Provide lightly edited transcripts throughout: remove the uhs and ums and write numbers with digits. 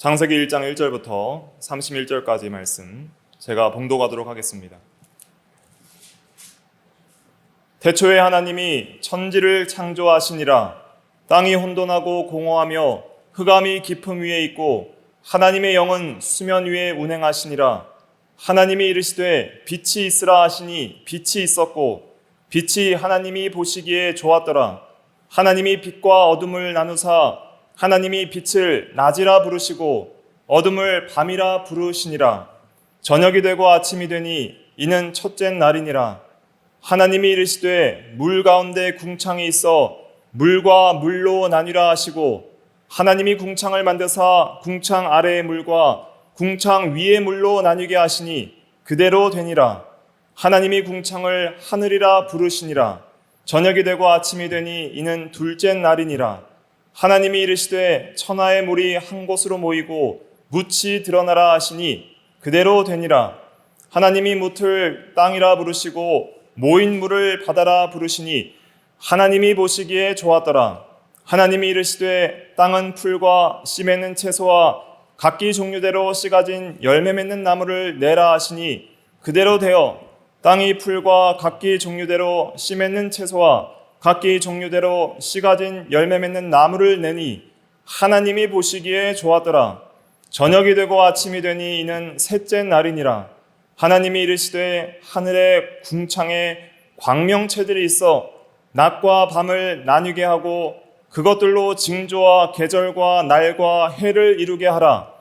창세기 1장 1절부터 31절까지 말씀 제가 봉독하도록 하겠습니다. 태초에 하나님이 천지를 창조하시니라. 땅이 혼돈하고 공허하며 흑암이 깊음 위에 있고 하나님의 영은 수면 위에 운행하시니라. 하나님이 이르시되 빛이 있으라 하시니 빛이 있었고 빛이 하나님이 보시기에 좋았더라. 하나님이 빛과 어둠을 나누사 하나님이 빛을 낮이라 부르시고 어둠을 밤이라 부르시니라. 저녁이 되고 아침이 되니 이는 첫째 날이니라. 하나님이 이르시되 물 가운데 궁창이 있어 물과 물로 나뉘라 하시고 하나님이 궁창을 만드사 궁창 아래의 물과 궁창 위의 물로 나뉘게 하시니 그대로 되니라. 하나님이 궁창을 하늘이라 부르시니라. 저녁이 되고 아침이 되니 이는 둘째 날이니라. 하나님이 이르시되 천하의 물이 한 곳으로 모이고 묻이 드러나라 하시니 그대로 되니라. 하나님이 묻을 땅이라 부르시고 모인 물을 바다라 부르시니 하나님이 보시기에 좋았더라. 하나님이 이르시되 땅은 풀과 씨 맺는 채소와 각기 종류대로 씨 가진 열매 맺는 나무를 내라 하시니 그대로 되어 땅이 풀과 각기 종류대로 씨 맺는 채소와 각기 종류대로 씨 가진 열매 맺는 나무를 내니 하나님이 보시기에 좋았더라. 저녁이 되고 아침이 되니 이는 셋째 날이니라. 하나님이 이르시되 하늘의 궁창에 광명체들이 있어 낮과 밤을 나뉘게 하고 그것들로 징조와 계절과 날과 해를 이루게 하라.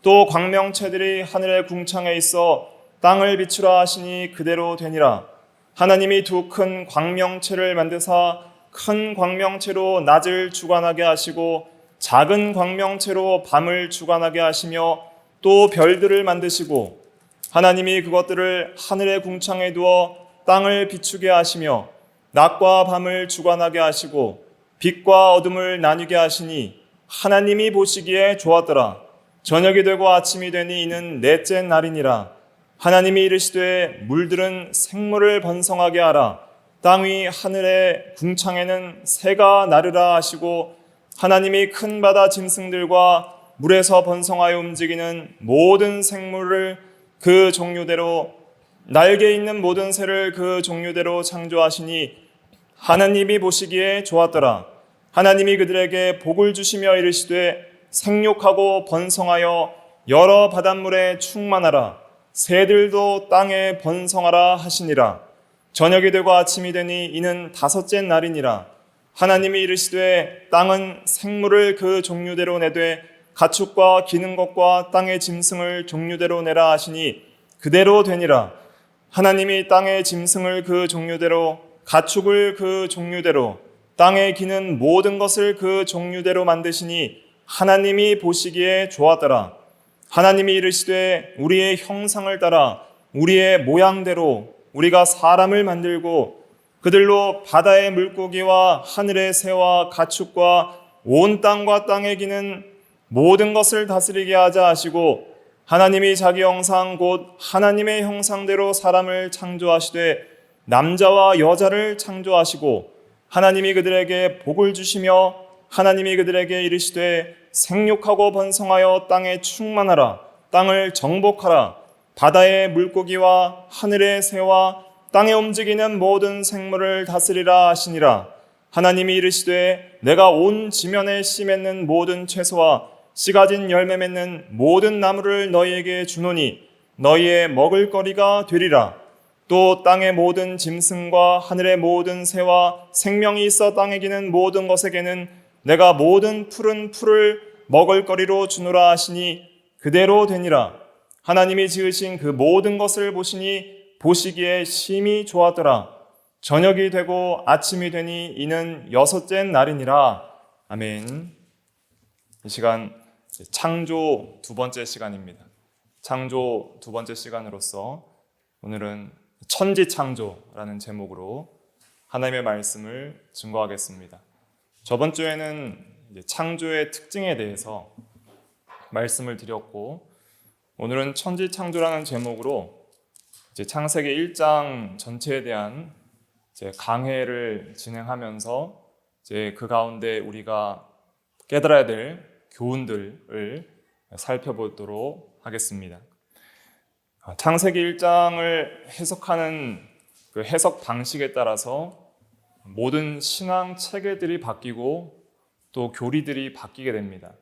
또 광명체들이 하늘의 궁창에 있어 땅을 비추라 하시니 그대로 되니라. 하나님이 두 큰 광명체를 만드사 큰 광명체로 낮을 주관하게 하시고 작은 광명체로 밤을 주관하게 하시며 또 별들을 만드시고 하나님이 그것들을 하늘의 궁창에 두어 땅을 비추게 하시며 낮과 밤을 주관하게 하시고 빛과 어둠을 나뉘게 하시니 하나님이 보시기에 좋았더라. 저녁이 되고 아침이 되니 이는 넷째 날이니라. 하나님이 이르시되 물들은 생물을 번성하게 하라. 땅 위 하늘의 궁창에는 새가 나르라 하시고 하나님이 큰 바다 짐승들과 물에서 번성하여 움직이는 모든 생물을 그 종류대로 날개 있는 모든 새를 그 종류대로 창조하시니 하나님이 보시기에 좋았더라. 하나님이 그들에게 복을 주시며 이르시되 생육하고 번성하여 여러 바닷물에 충만하라. 새들도 땅에 번성하라 하시니라. 저녁이 되고 아침이 되니 이는 다섯째 날이니라. 하나님이 이르시되 땅은 생물을 그 종류대로 내되 가축과 기는 것과 땅의 짐승을 종류대로 내라 하시니 그대로 되니라. 하나님이 땅의 짐승을 그 종류대로 가축을 그 종류대로 땅에 기는 모든 것을 그 종류대로 만드시니 하나님이 보시기에 좋았더라. 하나님이 이르시되 우리의 형상을 따라 우리의 모양대로 우리가 사람을 만들고 그들로 바다의 물고기와 하늘의 새와 가축과 온 땅과 땅에 기는 모든 것을 다스리게 하자 하시고 하나님이 자기 형상 곧 하나님의 형상대로 사람을 창조하시되 남자와 여자를 창조하시고 하나님이 그들에게 복을 주시며 하나님이 그들에게 이르시되 생육하고 번성하여 땅에 충만하라. 땅을 정복하라. 바다의 물고기와 하늘의 새와 땅에 움직이는 모든 생물을 다스리라 하시니라. 하나님이 이르시되 내가 온 지면에 씨 맺는 모든 채소와 씨 가진 열매 맺는 모든 나무를 너희에게 주노니 너희의 먹을거리가 되리라. 또 땅의 모든 짐승과 하늘의 모든 새와 생명이 있어 땅에 기는 모든 것에게는 내가 모든 푸른 풀을 먹을거리로 주노라 하시니 그대로 되니라. 하나님이 지으신 그 모든 것을 보시니 보시기에 심히 좋았더라. 저녁이 되고 아침이 되니 이는 여섯째 날이니라. 아멘. 이 시간 창조 두 번째 시간입니다. 창조 두 번째 시간으로서 오늘은 천지창조라는 제목으로 하나님의 말씀을 증거하겠습니다. 저번 주에는 창조의 특징에 대해서 말씀을 드렸고 오늘은 천지창조라는 제목으로 창세기 1장 전체에 대한 강해를 진행하면서 그 가운데 우리가 깨달아야 될 교훈들을 살펴보도록 하겠습니다. 창세기 1장을 해석하는 그 해석 방식에 따라서 모든 신앙 체계들이 바뀌고 또 교리들이 바뀌게 됩니다.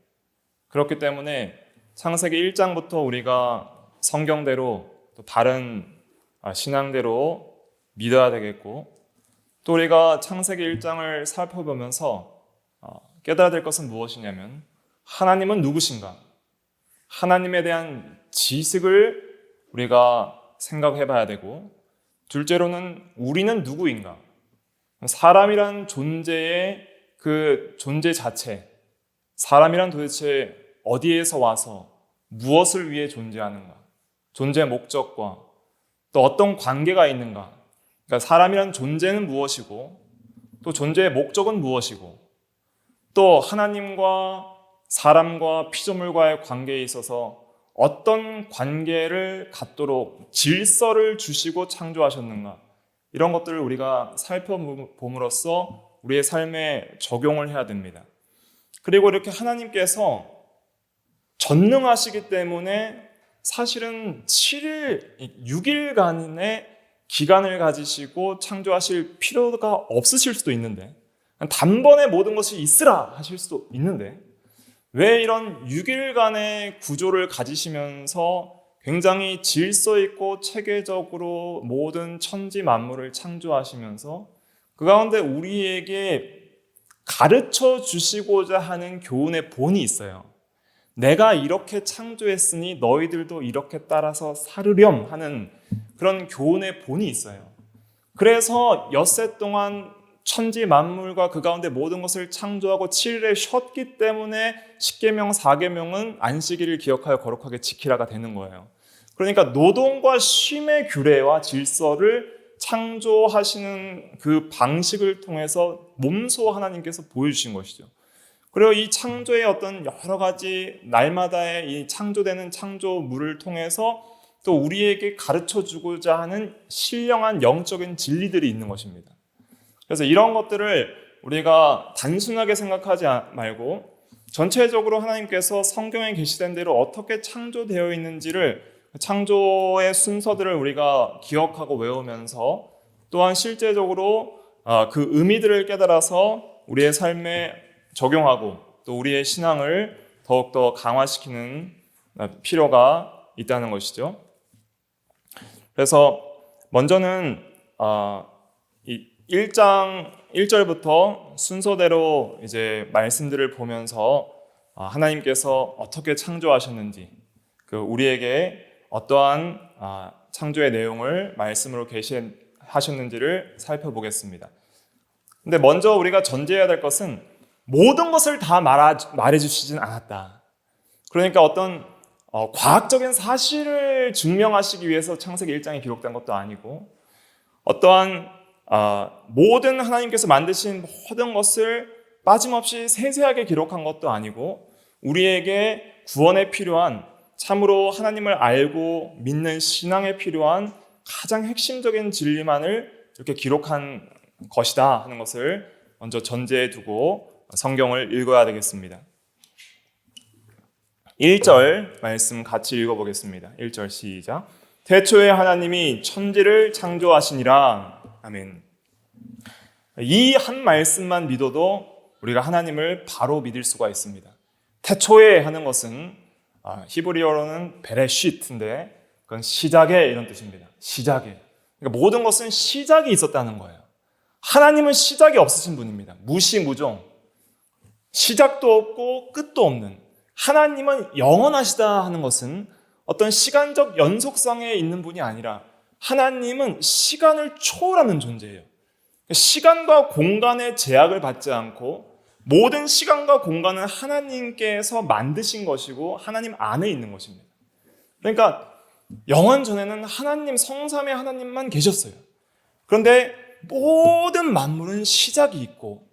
그렇기 때문에 창세기 1장부터 우리가 성경대로 또 바른 신앙대로 믿어야 되겠고, 또 우리가 창세기 1장을 살펴보면서 깨달아야 될 것은 무엇이냐면, 하나님은 누구신가? 하나님에 대한 지식을 우리가 생각해 봐야 되고, 둘째로는 우리는 누구인가? 사람이란 존재의 그 존재 자체, 사람이란 도대체 어디에서 와서 무엇을 위해 존재하는가? 존재 목적과 또 어떤 관계가 있는가? 그러니까 사람이란 존재는 무엇이고, 또 존재의 목적은 무엇이고, 또 하나님과 사람과 피조물과의 관계에 있어서 어떤 관계를 갖도록 질서를 주시고 창조하셨는가, 이런 것들을 우리가 살펴봄으로써 우리의 삶에 적용을 해야 됩니다. 그리고 이렇게 하나님께서 전능하시기 때문에 사실은 6일간의 기간을 가지시고 창조하실 필요가 없으실 수도 있는데, 단번에 모든 것이 있으라 하실 수도 있는데, 왜 이런 6일간의 구조를 가지시면서 굉장히 질서 있고 체계적으로 모든 천지 만물을 창조하시면서 그 가운데 우리에게 가르쳐 주시고자 하는 교훈의 본이 있어요. 내가 이렇게 창조했으니 너희들도 이렇게 따라서 살으렴 하는 그런 교훈의 본이 있어요. 그래서 엿새 동안 천지 만물과 그 가운데 모든 것을 창조하고 7일에 쉬었기 때문에 십계명, 사계명은 안식일을 기억하여 거룩하게 지키라가 되는 거예요. 그러니까 노동과 쉼의 규례와 질서를 창조하시는 그 방식을 통해서 몸소 하나님께서 보여주신 것이죠. 그리고 이 창조의 어떤 여러 가지 날마다의 이 창조되는 창조물을 통해서 또 우리에게 가르쳐주고자 하는 신령한 영적인 진리들이 있는 것입니다. 그래서 이런 것들을 우리가 단순하게 생각하지 말고 전체적으로 하나님께서 성경에 계시된 대로 어떻게 창조되어 있는지를, 창조의 순서들을 우리가 기억하고 외우면서 또한 실제적으로 그 의미들을 깨달아서 우리의 삶에 적용하고 또 우리의 신앙을 더욱더 강화시키는 필요가 있다는 것이죠. 그래서 먼저는 이 1장 1절부터 순서대로 이제 말씀들을 보면서 하나님께서 어떻게 창조하셨는지, 그 우리에게 어떠한 창조의 내용을 말씀으로 계시하셨는지를 살펴보겠습니다. 근데 먼저 우리가 전제해야 될 것은 모든 것을 다 말해주시진 않았다. 그러니까 어떤 과학적인 사실을 증명하시기 위해서 창세기 1장에 기록된 것도 아니고, 어떠한 모든 하나님께서 만드신 모든 것을 빠짐없이 세세하게 기록한 것도 아니고, 우리에게 구원에 필요한, 참으로 하나님을 알고 믿는 신앙에 필요한 가장 핵심적인 진리만을 이렇게 기록한 것이다 하는 것을 먼저 전제해 두고 성경을 읽어야 되겠습니다. 1절 말씀 같이 읽어보겠습니다. 1절 시작. 태초에 하나님이 천지를 창조하시니라. 아멘. 이 한 말씀만 믿어도 우리가 하나님을 바로 믿을 수가 있습니다. 태초에 하는 것은 히브리어로는 베레시트인데 그건 시작에 이런 뜻입니다. 시작에. 그러니까 모든 것은 시작이 있었다는 거예요. 하나님은 시작이 없으신 분입니다. 무시무종. 시작도 없고 끝도 없는 하나님은 영원하시다 하는 것은 어떤 시간적 연속성에 있는 분이 아니라 하나님은 시간을 초월하는 존재예요. 시간과 공간의 제약을 받지 않고 모든 시간과 공간은 하나님께서 만드신 것이고 하나님 안에 있는 것입니다. 그러니까 영원 전에는 하나님, 성삼의 하나님만 계셨어요. 그런데 모든 만물은 시작이 있고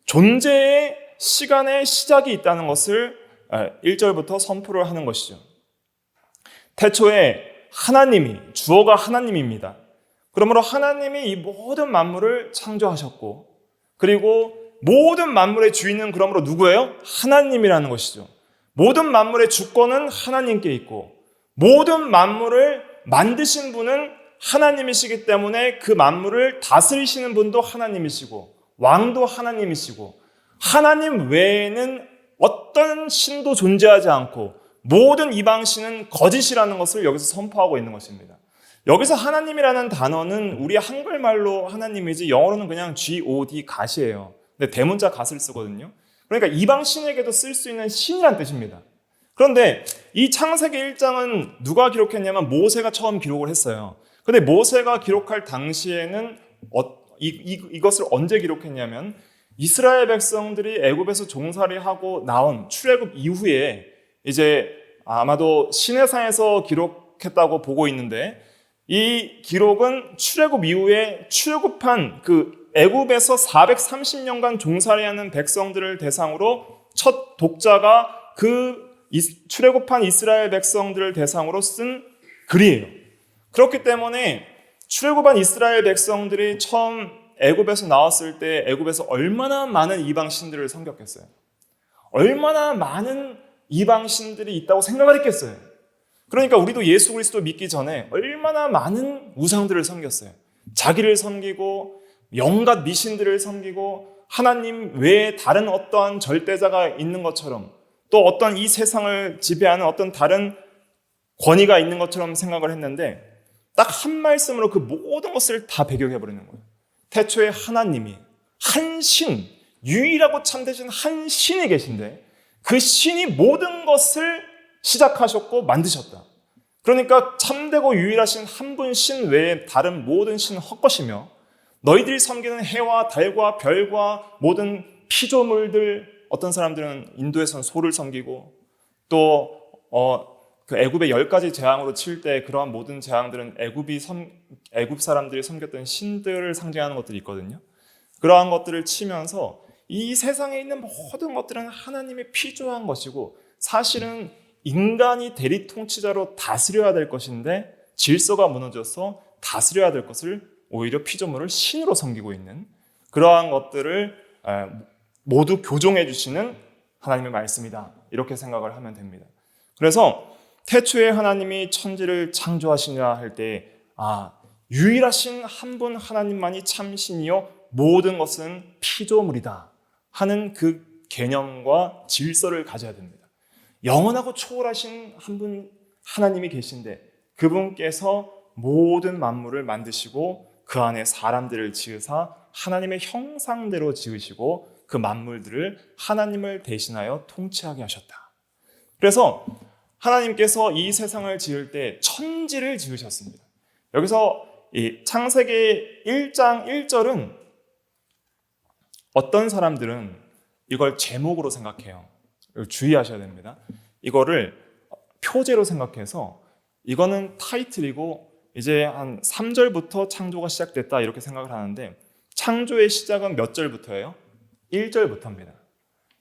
존재의 시간의 시작이 있다는 것을 1절부터 선포를 하는 것이죠. 태초에 하나님이, 주어가 하나님입니다. 그러므로 하나님이 이 모든 만물을 창조하셨고, 그리고 모든 만물의 주인은 그러므로 누구예요? 하나님이라는 것이죠. 모든 만물의 주권은 하나님께 있고 모든 만물을 만드신 분은 하나님이시기 때문에 그 만물을 다스리시는 분도 하나님이시고 왕도 하나님이시고 하나님 외에는 어떤 신도 존재하지 않고 모든 이방신은 거짓이라는 것을 여기서 선포하고 있는 것입니다. 여기서 하나님이라는 단어는 우리 한글말로 하나님이지 영어로는 그냥 God, 갓이에요. 근데 대문자 갓을 쓰거든요. 그러니까 이방신에게도 쓸 수 있는 신이란 뜻입니다. 그런데 이 창세기 1장은 누가 기록했냐면 모세가 처음 기록을 했어요. 근데 모세가 기록할 당시에는 이것을 언제 기록했냐면 이스라엘 백성들이 애굽에서 종살이하고 나온 출애굽 이후에 이제 아마도 시내산에서 기록했다고 보고 있는데 이 기록은 출애굽 이후에 출애굽한 그 애굽에서 430년간 종살이하는 백성들을 대상으로 첫 독자가 그 출애굽한 이스라엘 백성들을 대상으로 쓴 글이에요. 그렇기 때문에 출애굽한 이스라엘 백성들이 처음 애굽에서 나왔을 때 애굽에서 얼마나 많은 이방신들을 섬겼겠어요. 얼마나 많은 이방신들이 있다고 생각을 했겠어요. 그러니까 우리도 예수 그리스도 믿기 전에 얼마나 많은 우상들을 섬겼어요. 자기를 섬기고 영gat 미신들을 섬기고 하나님 외에 다른 어떠한 절대자가 있는 것처럼 또 어떤 이 세상을 지배하는 어떤 다른 권위가 있는 것처럼 생각을 했는데 딱 한 말씀으로 그 모든 것을 다 배격해버리는 거예요. 태초에 하나님이 한 신, 유일하고 참되신 한 신이 계신데 그 신이 모든 것을 시작하셨고 만드셨다. 그러니까 참되고 유일하신 한 분 신 외에 다른 모든 신은 헛것이며 너희들이 섬기는 해와 달과 별과 모든 피조물들, 어떤 사람들은 인도에서는 소를 섬기고 또 그 애굽의 10가지 재앙으로 칠 때 그러한 모든 재앙들은 애굽 사람들이 섬겼던 신들을 상징하는 것들이 있거든요. 그러한 것들을 치면서 이 세상에 있는 모든 것들은 하나님의 피조한 것이고 사실은 인간이 대리 통치자로 다스려야 될 것인데 질서가 무너져서 다스려야 될 것을 오히려 피조물을 신으로 섬기고 있는 그러한 것들을 모두 교정해 주시는 하나님의 말씀이다. 이렇게 생각을 하면 됩니다. 그래서 태초에 하나님이 천지를 창조하시냐 할 때 유일하신 한 분 하나님만이 참신이요 모든 것은 피조물이다 하는 그 개념과 질서를 가져야 됩니다. 영원하고 초월하신 한 분 하나님이 계신데 그분께서 모든 만물을 만드시고 그 안에 사람들을 지으사 하나님의 형상대로 지으시고 그 만물들을 하나님을 대신하여 통치하게 하셨다. 그래서 하나님께서 이 세상을 지을 때 천지를 지으셨습니다. 여기서 이 창세기 1장 1절은 어떤 사람들은 이걸 제목으로 생각해요. 주의하셔야 됩니다. 이거를 표제로 생각해서 이거는 타이틀이고 이제 한 3절부터 창조가 시작됐다 이렇게 생각을 하는데 창조의 시작은 몇 절부터예요? 1절부터입니다.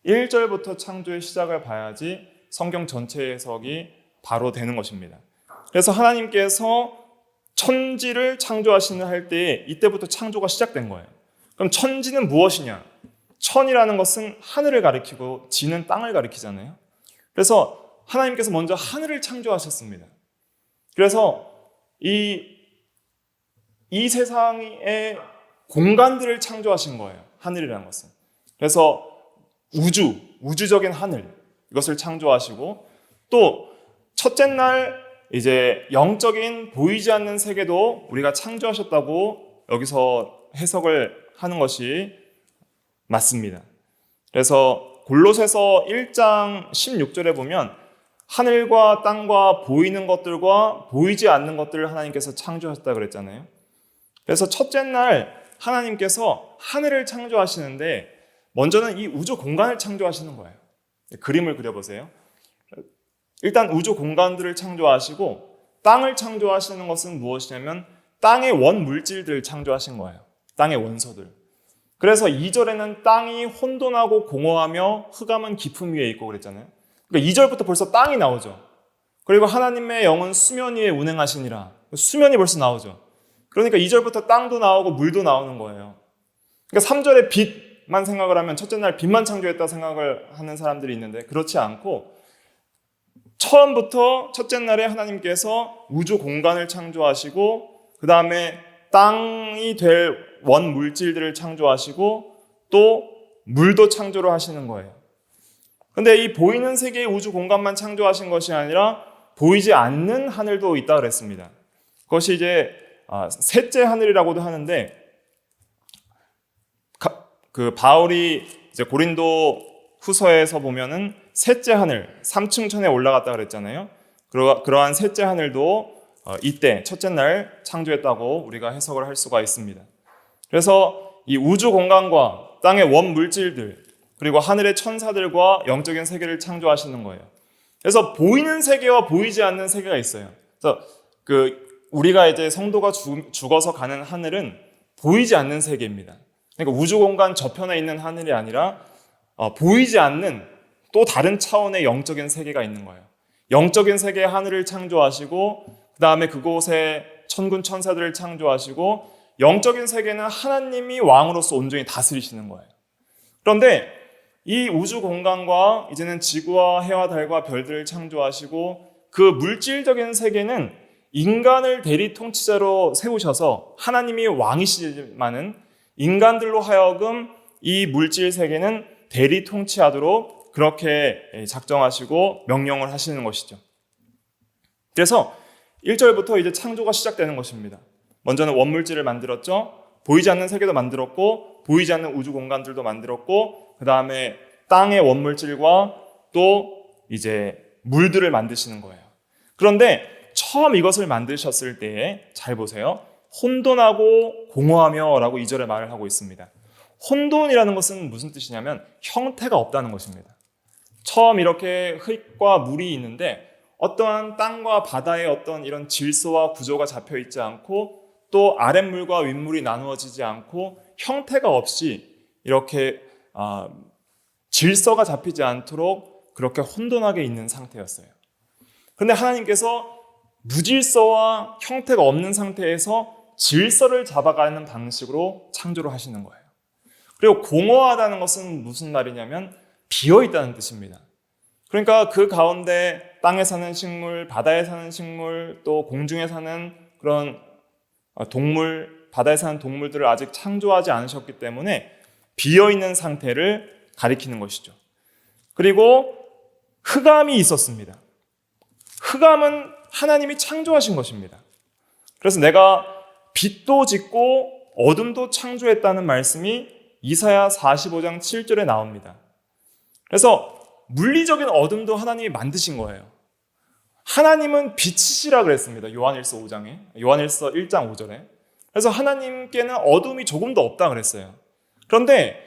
1절부터 창조의 시작을 봐야지 성경 전체 해석이 바로 되는 것입니다. 그래서 하나님께서 천지를 창조하시는 할 때 이때부터 창조가 시작된 거예요. 그럼 천지는 무엇이냐? 천이라는 것은 하늘을 가리키고 지는 땅을 가리키잖아요. 그래서 하나님께서 먼저 하늘을 창조하셨습니다. 그래서 이 세상의 공간들을 창조하신 거예요. 하늘이라는 것은. 그래서 우주적인 하늘 이것을 창조하시고 또 첫째 날 이제 영적인 보이지 않는 세계도 우리가 창조하셨다고 여기서 해석을 하는 것이 맞습니다. 그래서 골로새서 1장 16절에 보면 하늘과 땅과 보이는 것들과 보이지 않는 것들을 하나님께서 창조하셨다 그랬잖아요. 그래서 첫째 날 하나님께서 하늘을 창조하시는데 먼저는 이 우주 공간을 창조하시는 거예요. 그림을 그려보세요. 일단 우주 공간들을 창조하시고 땅을 창조하시는 것은 무엇이냐면 땅의 원 물질들을 창조하신 거예요. 땅의 원소들. 그래서 2절에는 땅이 혼돈하고 공허하며 흑암은 깊음 위에 있고 그랬잖아요. 그러니까 2절부터 벌써 땅이 나오죠. 그리고 하나님의 영은 수면 위에 운행하시니라. 수면이 벌써 나오죠. 그러니까 2절부터 땅도 나오고 물도 나오는 거예요. 그러니까 3절에 빛만 생각을 하면 첫째 날 빛만 창조했다 생각을 하는 사람들이 있는데 그렇지 않고 처음부터 첫째 날에 하나님께서 우주 공간을 창조하시고 그 다음에 땅이 될 원 물질들을 창조하시고 또 물도 창조를 하시는 거예요. 근데 이 보이는 세계의 우주 공간만 창조하신 것이 아니라 보이지 않는 하늘도 있다 그랬습니다. 그것이 이제 셋째 하늘이라고도 하는데, 그 바울이 이제 고린도 후서에서 보면은 셋째 하늘, 3층 천에 올라갔다 그랬잖아요. 그러한 셋째 하늘도 이때 첫째 날 창조했다고 우리가 해석을 할 수가 있습니다. 그래서 이 우주 공간과 땅의 원 물질들 그리고 하늘의 천사들과 영적인 세계를 창조하시는 거예요. 그래서 보이는 세계와 보이지 않는 세계가 있어요. 그래서 우리가 이제 성도가 죽어서 가는 하늘은 보이지 않는 세계입니다. 그러니까 우주 공간 저편에 있는 하늘이 아니라 보이지 않는 또 다른 차원의 영적인 세계가 있는 거예요. 영적인 세계의 하늘을 창조하시고 그 다음에 그곳에 천군 천사들을 창조하시고 영적인 세계는 하나님이 왕으로서 온전히 다스리시는 거예요. 그런데 이 우주 공간과 이제는 지구와 해와 달과 별들을 창조하시고 그 물질적인 세계는 인간을 대리 통치자로 세우셔서 하나님이 왕이시지만은 인간들로 하여금 이 물질 세계는 대리 통치하도록 그렇게 작정하시고 명령을 하시는 것이죠. 그래서 1절부터 이제 창조가 시작되는 것입니다. 먼저는 원물질을 만들었죠. 보이지 않는 세계도 만들었고 보이지 않는 우주 공간들도 만들었고 그 다음에 땅의 원물질과 또 이제 물들을 만드시는 거예요. 그런데 처음 이것을 만드셨을 때에 잘 보세요. 혼돈하고 공허하며 라고 2절에 말을 하고 있습니다. 혼돈이라는 것은 무슨 뜻이냐면 형태가 없다는 것입니다. 처음 이렇게 흙과 물이 있는데 어떠한 땅과 바다의 어떤 이런 질서와 구조가 잡혀 있지 않고 또 아랫물과 윗물이 나누어지지 않고 형태가 없이 이렇게 질서가 잡히지 않도록 그렇게 혼돈하게 있는 상태였어요. 그런데 하나님께서 무질서와 형태가 없는 상태에서 질서를 잡아가는 방식으로 창조를 하시는 거예요. 그리고 공허하다는 것은 무슨 말이냐면 비어있다는 뜻입니다. 그러니까 그 가운데 땅에 사는 식물, 바다에 사는 식물, 또 공중에 사는 그런 동물, 바다에 사는 동물들을 아직 창조하지 않으셨기 때문에 비어있는 상태를 가리키는 것이죠. 그리고 흑암이 있었습니다. 흑암은 하나님이 창조하신 것입니다. 그래서 내가 빛도 짓고 어둠도 창조했다는 말씀이 이사야 45장 7절에 나옵니다. 그래서 물리적인 어둠도 하나님이 만드신 거예요. 하나님은 빛이시라 그랬습니다. 요한일서 5장에, 요한일서 1장 5절에. 그래서 하나님께는 어둠이 조금도 없다 그랬어요. 그런데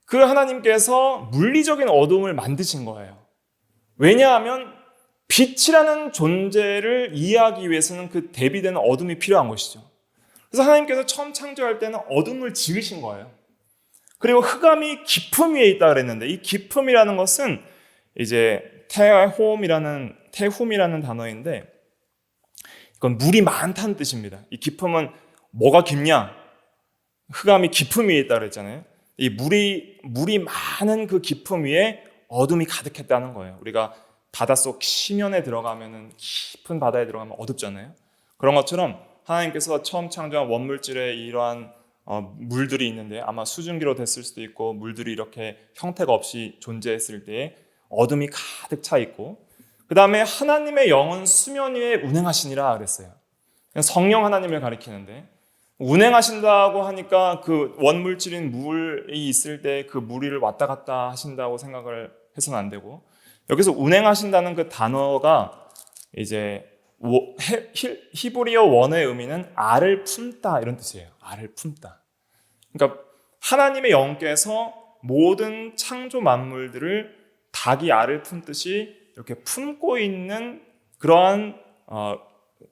그 하나님께서 물리적인 어둠을 만드신 거예요. 왜냐하면 빛이라는 존재를 이해하기 위해서는 그 대비되는 어둠이 필요한 것이죠. 그래서 하나님께서 처음 창조할 때는 어둠을 지으신 거예요. 그리고 흑암이 깊음 위에 있다 그랬는데 이 깊음이라는 것은 이제 태훔이라는 단어인데 이건 물이 많다는 뜻입니다. 이 깊음은 뭐가 깊냐? 흑암이 깊음 위에 있다 그랬잖아요. 이 물이 많은 그 깊음 위에 어둠이 가득했다는 거예요. 우리가 바닷속 심연에 들어가면은 깊은 바다에 들어가면 어둡잖아요. 그런 것처럼 하나님께서 처음 창조한 원물질에 이러한 물들이 있는데 아마 수증기로 됐을 수도 있고 물들이 이렇게 형태가 없이 존재했을 때에 어둠이 가득 차 있고 그 다음에 하나님의 영은 수면 위에 운행하시니라 그랬어요. 성령 하나님을 가리키는데 운행하신다고 하니까 그 원물질인 물이 있을 때 그 물 위를 왔다 갔다 하신다고 생각을 해서는 안 되고 여기서 운행하신다는 그 단어가 이제 히브리어 원어의 의미는 알을 품다 이런 뜻이에요. 알을 품다. 그러니까 하나님의 영께서 모든 창조 만물들을 닭이 알을 품듯이 이렇게 품고 있는 그러한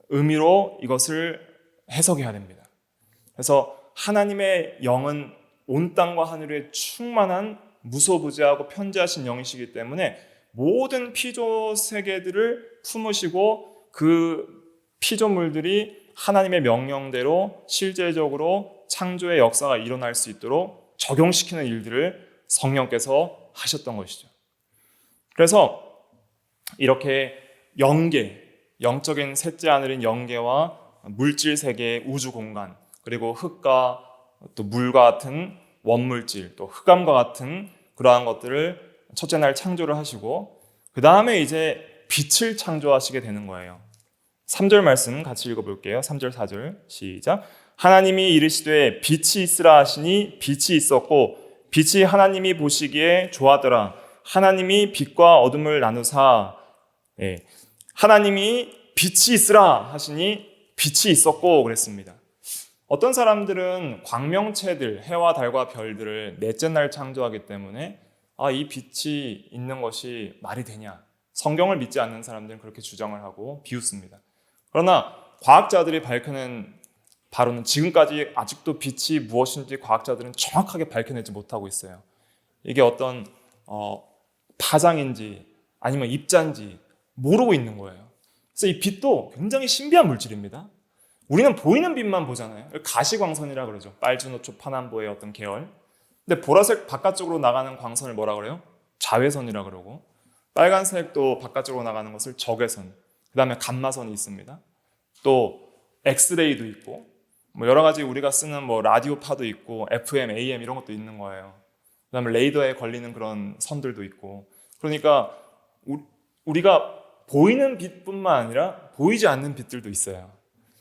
의미로 이것을 해석해야 됩니다. 그래서 하나님의 영은 온 땅과 하늘에 충만한 무소부지하고 편재하신 영이시기 때문에 모든 피조 세계들을 품으시고 그 피조물들이 하나님의 명령대로 실제적으로 창조의 역사가 일어날 수 있도록 적용시키는 일들을 성령께서 하셨던 것이죠. 그래서 이렇게 영계, 영적인 셋째 하늘인 영계와 물질 세계, 우주 공간, 그리고 흙과 또 물과 같은 원물질, 또 흑암과 같은 그러한 것들을 첫째 날 창조를 하시고 그 다음에 이제 빛을 창조하시게 되는 거예요. 3절 말씀 같이 읽어볼게요. 3절 4절 시작. 하나님이 이르시되 빛이 있으라 하시니 빛이 있었고 빛이 하나님이 보시기에 좋았더라. 하나님이 빛과 어둠을 나누사 하나님이 빛이 있으라 하시니 빛이 있었고 그랬습니다. 어떤 사람들은 광명체들, 해와 달과 별들을 넷째 날 창조하기 때문에 이 빛이 있는 것이 말이 되냐? 성경을 믿지 않는 사람들은 그렇게 주장을 하고 비웃습니다. 그러나 과학자들이 밝혀낸 바로는 지금까지 아직도 빛이 무엇인지 과학자들은 정확하게 밝혀내지 못하고 있어요. 이게 어떤 파장인지 아니면 입자인지 모르고 있는 거예요. 그래서 이 빛도 굉장히 신비한 물질입니다. 우리는 보이는 빛만 보잖아요. 가시광선이라 그러죠. 빨주노초 파남보의 어떤 계열. 근데 보라색 바깥쪽으로 나가는 광선을 뭐라 그래요? 자외선이라 그러고, 빨간색도 바깥쪽으로 나가는 것을 적외선, 그 다음에 감마선이 있습니다. 또 엑스레이도 있고 여러 가지 우리가 쓰는 라디오파도 있고 FM, AM 이런 것도 있는 거예요. 그 다음에 레이더에 걸리는 그런 선들도 있고. 그러니까 우리가 보이는 빛뿐만 아니라 보이지 않는 빛들도 있어요.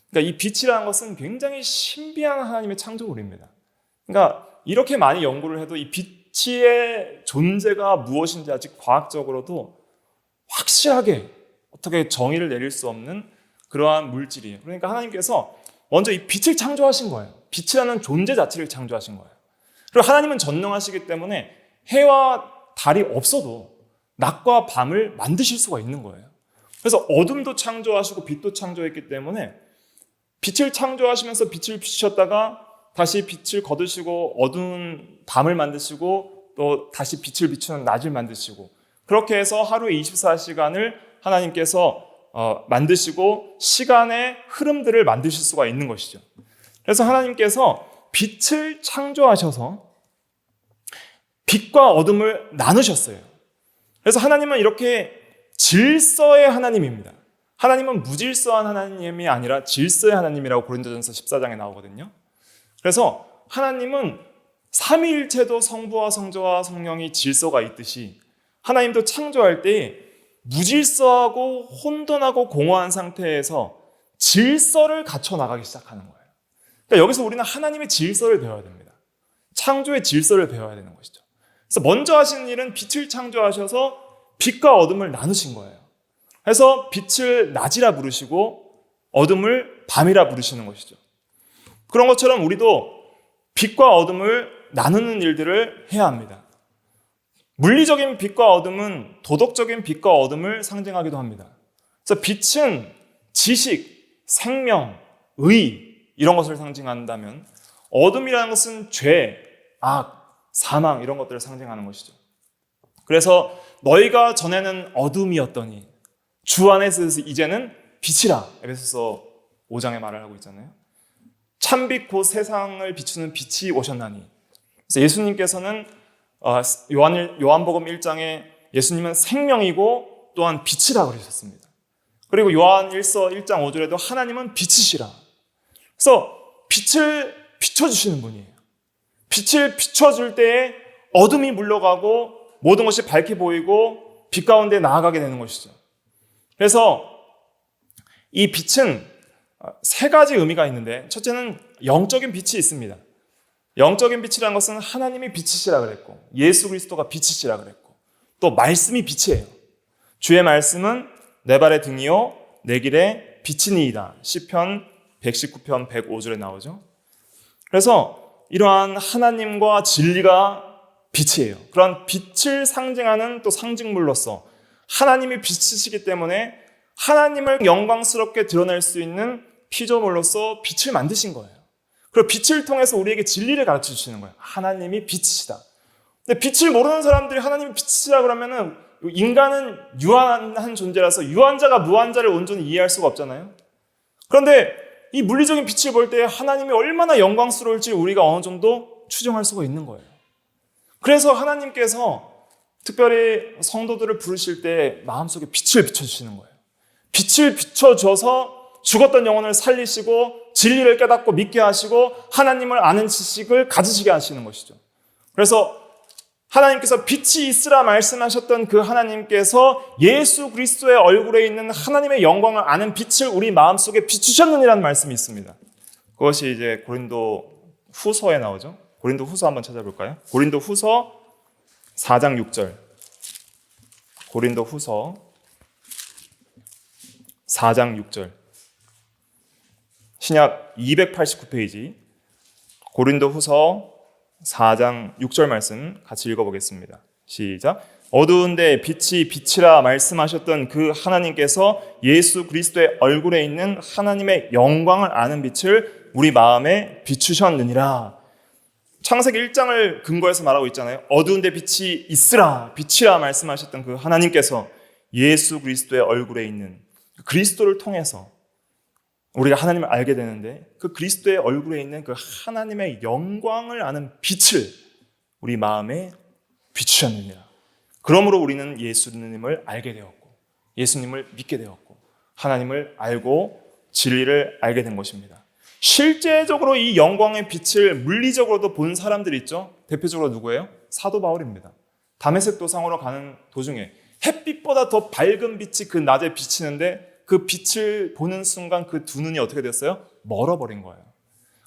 그러니까 이 빛이라는 것은 굉장히 신비한 하나님의 창조물입니다. 그러니까 이렇게 많이 연구를 해도 이 빛의 존재가 무엇인지 아직 과학적으로도 확실하게 어떻게 정의를 내릴 수 없는 그러한 물질이에요. 그러니까 하나님께서 먼저 이 빛을 창조하신 거예요. 빛이라는 존재 자체를 창조하신 거예요. 그리고 하나님은 전능하시기 때문에 해와 달이 없어도 낮과 밤을 만드실 수가 있는 거예요. 그래서 어둠도 창조하시고 빛도 창조했기 때문에 빛을 창조하시면서 빛을 비추셨다가 다시 빛을 거두시고 어두운 밤을 만드시고 또 다시 빛을 비추는 낮을 만드시고, 그렇게 해서 하루에 24시간을 하나님께서 만드시고 시간의 흐름들을 만드실 수가 있는 것이죠. 그래서 하나님께서 빛을 창조하셔서 빛과 어둠을 나누셨어요. 그래서 하나님은 이렇게 질서의 하나님입니다. 하나님은 무질서한 하나님이 아니라 질서의 하나님이라고 고린도전서 14장에 나오거든요. 그래서 하나님은 삼위일체도 성부와 성자와 성령이 질서가 있듯이 하나님도 창조할 때 무질서하고 혼돈하고 공허한 상태에서 질서를 갖춰 나가기 시작하는 거예요. 그러니까 여기서 우리는 하나님의 질서를 배워야 됩니다. 창조의 질서를 배워야 되는 것이죠. 그래서 먼저 하신 일은 빛을 창조하셔서 빛과 어둠을 나누신 거예요. 그래서 빛을 낮이라 부르시고 어둠을 밤이라 부르시는 것이죠. 그런 것처럼 우리도 빛과 어둠을 나누는 일들을 해야 합니다. 물리적인 빛과 어둠은 도덕적인 빛과 어둠을 상징하기도 합니다. 그래서 빛은 지식, 생명, 의 이런 것을 상징한다면 어둠이라는 것은 죄, 악, 사망 이런 것들을 상징하는 것이죠. 그래서 너희가 전에는 어둠이었더니 주 안에서 이제는 빛이라, 에베소서 5장에 말을 하고 있잖아요. 참빛 곧 세상을 비추는 빛이 오셨나니. 그래서 예수님께서는 요한복음 1장에 예수님은 생명이고 또한 빛이라 그러셨습니다. 그리고 요한 1서 1장 5절에도 하나님은 빛이시라. 그래서 빛을 비춰주시는 분이에요. 빛을 비춰줄 때에 어둠이 물러가고 모든 것이 밝게 보이고 빛 가운데 나아가게 되는 것이죠. 그래서 이 빛은 세 가지 의미가 있는데, 첫째는 영적인 빛이 있습니다. 영적인 빛이라는 것은 하나님이 빛이시라 그랬고 예수 그리스도가 빛이시라 그랬고 또 말씀이 빛이에요. 주의 말씀은 내 발의 등이요 내 길의 빛이니이다. 시편 119편 105절에 나오죠. 그래서 이러한 하나님과 진리가 빛이에요. 그런 빛을 상징하는 또 상징물로서 하나님이 빛이시기 때문에 하나님을 영광스럽게 드러낼 수 있는 피조물로서 빛을 만드신 거예요. 그리고 빛을 통해서 우리에게 진리를 가르쳐 주시는 거예요. 하나님이 빛이시다. 근데 빛을 모르는 사람들이 하나님이 빛이시다 그러면은 인간은 유한한 존재라서 유한자가 무한자를 온전히 이해할 수가 없잖아요. 그런데 이 물리적인 빛을 볼 때 하나님이 얼마나 영광스러울지 우리가 어느 정도 추정할 수가 있는 거예요. 그래서 하나님께서 특별히 성도들을 부르실 때 마음속에 빛을 비춰주시는 거예요. 빛을 비춰줘서 죽었던 영혼을 살리시고 진리를 깨닫고 믿게 하시고 하나님을 아는 지식을 가지시게 하시는 것이죠. 그래서 하나님께서 빛이 있으라 말씀하셨던 그 하나님께서 예수 그리스도의 얼굴에 있는 하나님의 영광을 아는 빛을 우리 마음속에 비추셨느니라는 말씀이 있습니다. 그것이 이제 고린도 후서에 나오죠. 고린도 후서 한번 찾아볼까요? 고린도 후서 4장 6절. 고린도 후서 4장 6절. 신약 289페이지. 고린도 후서 4장 6절 말씀 같이 읽어보겠습니다. 시작. 어두운데 빛이 빛이라 말씀하셨던 그 하나님께서 예수 그리스도의 얼굴에 있는 하나님의 영광을 아는 빛을 우리 마음에 비추셨느니라. 창세기 1장을 근거해서 말하고 있잖아요. 어두운데 빛이 있으라, 빛이라 말씀하셨던 그 하나님께서 예수 그리스도의 얼굴에 있는 그리스도를 통해서 우리가 하나님을 알게 되는데 그 그리스도의 얼굴에 있는 그 하나님의 영광을 아는 빛을 우리 마음에 비추셨느니라. 그러므로 우리는 예수님을 알게 되었고 예수님을 믿게 되었고 하나님을 알고 진리를 알게 된 것입니다. 실제적으로 이 영광의 빛을 물리적으로도 본 사람들이 있죠. 대표적으로 누구예요? 사도 바울입니다. 다메섹 도상으로 가는 도중에 햇빛보다 더 밝은 빛이 그 낮에 비치는데 그 빛을 보는 순간 그 두 눈이 어떻게 됐어요? 멀어버린 거예요.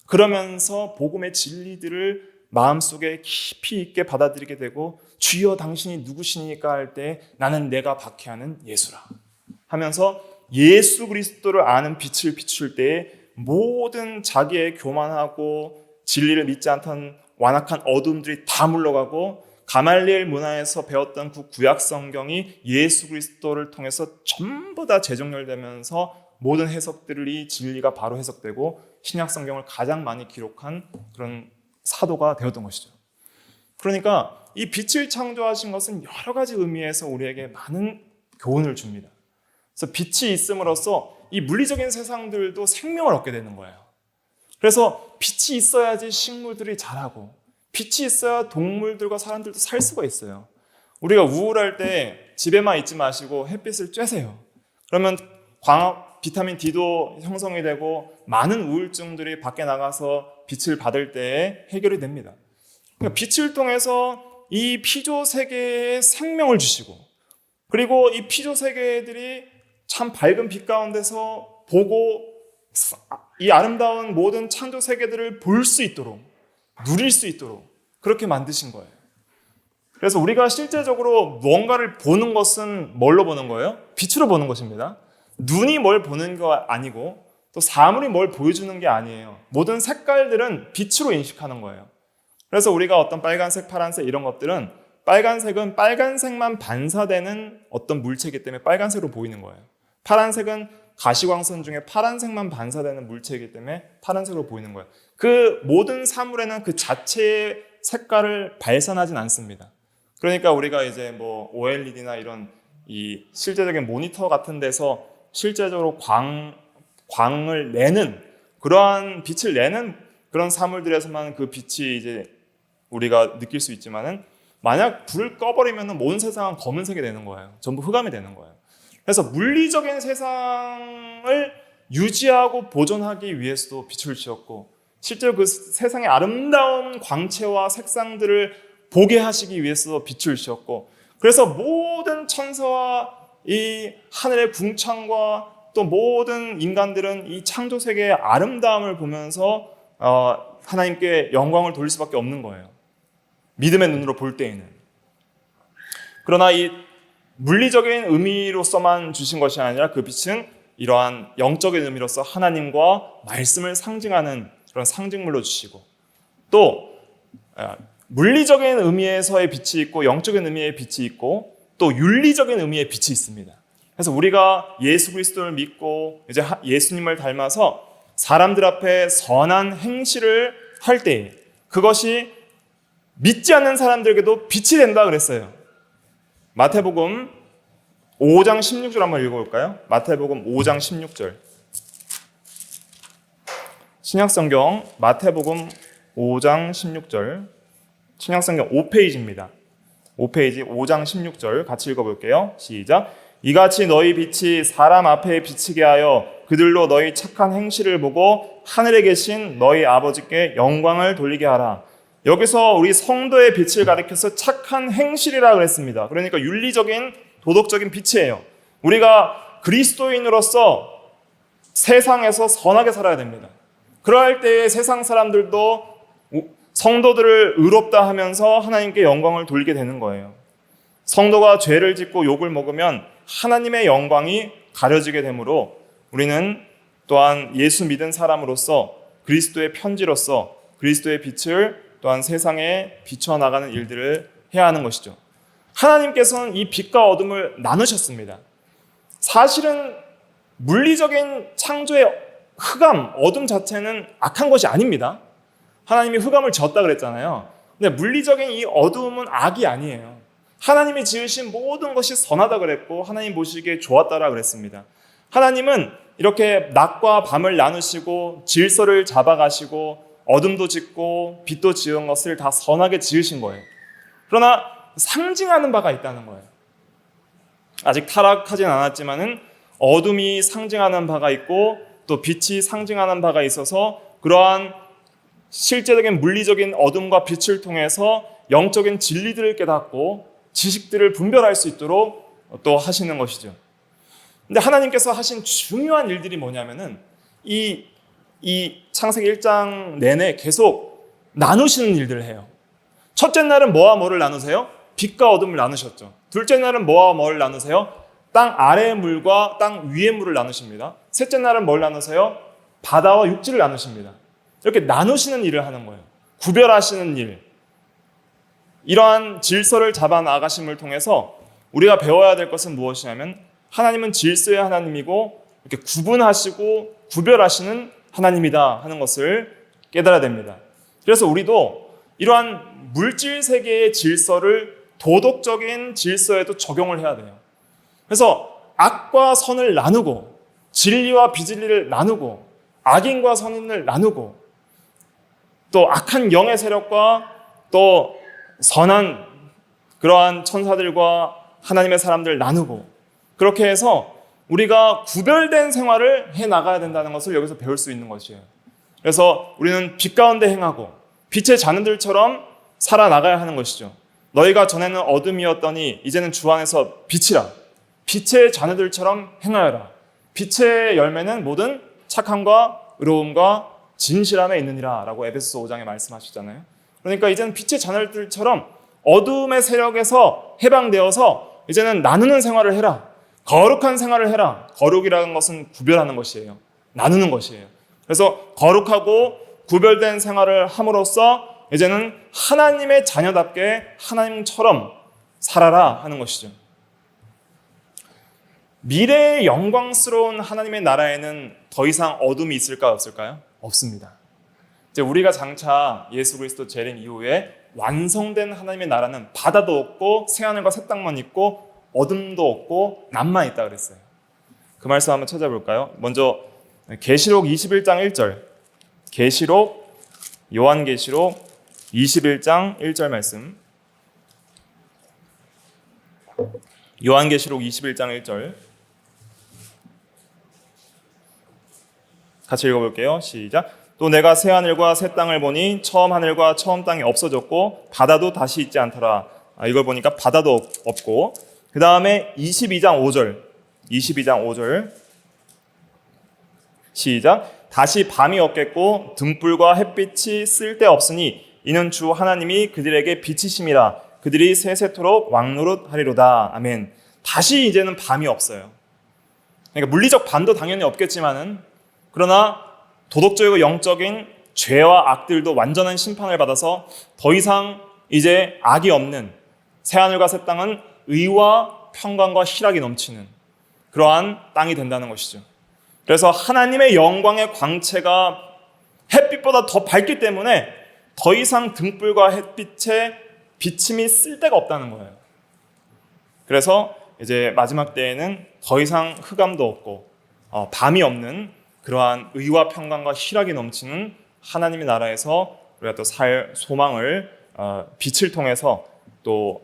그러면서 복음의 진리들을 마음속에 깊이 있게 받아들이게 되고 주여 당신이 누구시니까 할 때 나는 내가 박해하는 예수라 하면서 예수 그리스도를 아는 빛을 비출 때에 모든 자기의 교만하고 진리를 믿지 않던 완악한 어둠들이 다 물러가고 가말리엘 문화에서 배웠던 그 구약 성경이 예수 그리스도를 통해서 전부 다 재정렬되면서 모든 해석들이 진리가 바로 해석되고 신약 성경을 가장 많이 기록한 그런 사도가 되었던 것이죠. 그러니까 이 빛을 창조하신 것은 여러 가지 의미에서 우리에게 많은 교훈을 줍니다. 그래서 빛이 있음으로써 이 물리적인 세상들도 생명을 얻게 되는 거예요. 그래서 빛이 있어야지 식물들이 자라고 빛이 있어야 동물들과 사람들도 살 수가 있어요. 우리가 우울할 때 집에만 있지 마시고 햇빛을 쬐세요. 그러면 광합, 비타민 D도 형성이 되고 많은 우울증들이 밖에 나가서 빛을 받을 때에 해결이 됩니다. 그러니까 빛을 통해서 이 피조 세계에 생명을 주시고 그리고 이 피조 세계들이 참 밝은 빛 가운데서 보고 이 아름다운 모든 창조 세계들을 볼 수 있도록 누릴 수 있도록 그렇게 만드신 거예요. 그래서 우리가 실제적으로 무언가를 보는 것은 뭘로 보는 거예요? 빛으로 보는 것입니다. 눈이 뭘 보는 거 아니고 또 사물이 뭘 보여주는 게 아니에요. 모든 색깔들은 빛으로 인식하는 거예요. 그래서 우리가 어떤 빨간색, 파란색 이런 것들은 빨간색은 빨간색만 반사되는 어떤 물체이기 때문에 빨간색으로 보이는 거예요. 파란색은 가시광선 중에 파란색만 반사되는 물체이기 때문에 파란색으로 보이는 거예요. 그 모든 사물에는 그 자체의 색깔을 발산하진 않습니다. 그러니까 우리가 이제 뭐 OLED나 이런 이 실제적인 모니터 같은 데서 실제적으로 광을 내는 그러한 빛을 내는 그런 사물들에서만 그 빛이 이제 우리가 느낄 수 있지만은 만약 불을 꺼버리면은 온 세상은 검은색이 되는 거예요. 전부 흑암이 되는 거예요. 그래서 물리적인 세상을 유지하고 보존하기 위해서도 빛을 지었고 실제로 그 세상의 아름다운 광채와 색상들을 보게 하시기 위해서 빛을 지었고 그래서 모든 천사와 이 하늘의 궁창과 또 모든 인간들은 이 창조 세계의 아름다움을 보면서 하나님께 영광을 돌릴 수밖에 없는 거예요. 믿음의 눈으로 볼 때에는. 그러나 이 물리적인 의미로서만 주신 것이 아니라 그 빛은 이러한 영적인 의미로서 하나님과 말씀을 상징하는 그런 상징물로 주시고 또 물리적인 의미에서의 빛이 있고 영적인 의미의 빛이 있고 또 윤리적인 의미의 빛이 있습니다. 그래서 우리가 예수 그리스도를 믿고 이제 예수님을 닮아서 사람들 앞에 선한 행실을 할 때 그것이 믿지 않는 사람들에게도 빛이 된다 그랬어요. 마태복음 5장 16절 한번 읽어볼까요? 마태복음 5장 16절. 신약성경 마태복음 5장 16절. 신약성경 5페이지입니다. 5페이지 5장 16절 같이 읽어볼게요. 시작. 이같이 너희 빛이 사람 앞에 비치게 하여 그들로 너희 착한 행실을 보고 하늘에 계신 너희 아버지께 영광을 돌리게 하라. 여기서 우리 성도의 빛을 가리켜서 착한 행실이라고 했습니다. 그러니까 윤리적인 도덕적인 빛이에요. 우리가 그리스도인으로서 세상에서 선하게 살아야 됩니다. 그러할 때에 세상 사람들도 성도들을 의롭다 하면서 하나님께 영광을 돌리게 되는 거예요. 성도가 죄를 짓고 욕을 먹으면 하나님의 영광이 가려지게 되므로 우리는 또한 예수 믿은 사람으로서 그리스도의 편지로서 그리스도의 빛을 또한 세상에 비춰나가는 일들을 해야 하는 것이죠. 하나님께서는 이 빛과 어둠을 나누셨습니다. 사실은 물리적인 창조의 흑암, 어둠 자체는 악한 것이 아닙니다. 하나님이 흑암을 지었다 그랬잖아요. 근데 물리적인 이 어두움은 악이 아니에요. 하나님이 지으신 모든 것이 선하다 그랬고 하나님 보시기에 좋았다라 그랬습니다. 하나님은 이렇게 낮과 밤을 나누시고 질서를 잡아가시고 어둠도 짓고 빛도 지은 것을 다 선하게 지으신 거예요. 그러나 상징하는 바가 있다는 거예요. 아직 타락하진 않았지만은 어둠이 상징하는 바가 있고 또 빛이 상징하는 바가 있어서 그러한 실제적인 물리적인 어둠과 빛을 통해서 영적인 진리들을 깨닫고 지식들을 분별할 수 있도록 또 하시는 것이죠. 근데 하나님께서 하신 중요한 일들이 뭐냐면은 이 창세기 1장 내내 계속 나누시는 일들을 해요. 첫째 날은 뭐와 뭐를 나누세요? 빛과 어둠을 나누셨죠. 둘째 날은 뭐와 뭐를 나누세요? 땅 아래의 물과 땅 위의 물을 나누십니다. 셋째 날은 뭘 나누세요? 바다와 육지를 나누십니다. 이렇게 나누시는 일을 하는 거예요. 구별하시는 일. 이러한 질서를 잡아 나가심을 통해서 우리가 배워야 될 것은 무엇이냐면 하나님은 질서의 하나님이고 이렇게 구분하시고 구별하시는 하나님이다 하는 것을 깨달아야 됩니다. 그래서 우리도 이러한 물질 세계의 질서를 도덕적인 질서에도 적용을 해야 돼요. 그래서 악과 선을 나누고 진리와 비진리를 나누고 악인과 선인을 나누고 또 악한 영의 세력과 또 선한 그러한 천사들과 하나님의 사람들을 나누고 그렇게 해서 우리가 구별된 생활을 해나가야 된다는 것을 여기서 배울 수 있는 것이에요. 그래서 우리는 빛 가운데 행하고 빛의 자녀들처럼 살아나가야 하는 것이죠. 너희가 전에는 어둠이었더니 이제는 주 안에서 빛이라. 빛의 자녀들처럼 행하여라. 빛의 열매는 모든 착함과 의로움과 진실함에 있느니라 라고 에베소서 5장에 말씀하시잖아요. 그러니까 이제는 빛의 자녀들처럼 어둠의 세력에서 해방되어서 이제는 나누는 생활을 해라. 거룩한 생활을 해라. 거룩이라는 것은 구별하는 것이에요. 나누는 것이에요. 그래서 거룩하고 구별된 생활을 함으로써 이제는 하나님의 자녀답게 하나님처럼 살아라 하는 것이죠. 미래의 영광스러운 하나님의 나라에는 더 이상 어둠이 있을까요? 없을까요? 없습니다. 이제 우리가 장차 예수 그리스도 재림 이후에 완성된 하나님의 나라는 바다도 없고 새하늘과 새 땅만 있고 어둠도 없고 낮만 있다 그랬어요. 그 말씀 한번 찾아볼까요? 먼저 계시록 21장 1절. 요한계시록 21장 1절 말씀. 요한계시록 21장 1절. 같이 읽어볼게요. 시작. 또 내가 새 하늘과 새 땅을 보니 처음 하늘과 처음 땅이 없어졌고 바다도 다시 있지 않더라. 이걸 보니까 바다도 없고 그 다음에 22장 5절 시작. 다시 밤이 없겠고 등불과 햇빛이 쓸데없으니 이는 주 하나님이 그들에게 빛이심이라. 그들이 세세토록 왕노릇하리로다. 아멘. 다시 이제는 밤이 없어요. 그러니까 물리적 밤도 당연히 없겠지만은 그러나 도덕적이고 영적인 죄와 악들도 완전한 심판을 받아서 더 이상 이제 악이 없는 새하늘과 새 땅은 의와 평강과 희락이 넘치는 그러한 땅이 된다는 것이죠. 그래서 하나님의 영광의 광채가 햇빛보다 더 밝기 때문에 더 이상 등불과 햇빛의 비침이 쓸데가 없다는 거예요. 그래서 이제 마지막 때에는 더 이상 흑암도 없고 밤이 없는 그러한 의와 평강과 희락이 넘치는 하나님의 나라에서 우리가 또 살 소망을 빛을 통해서 또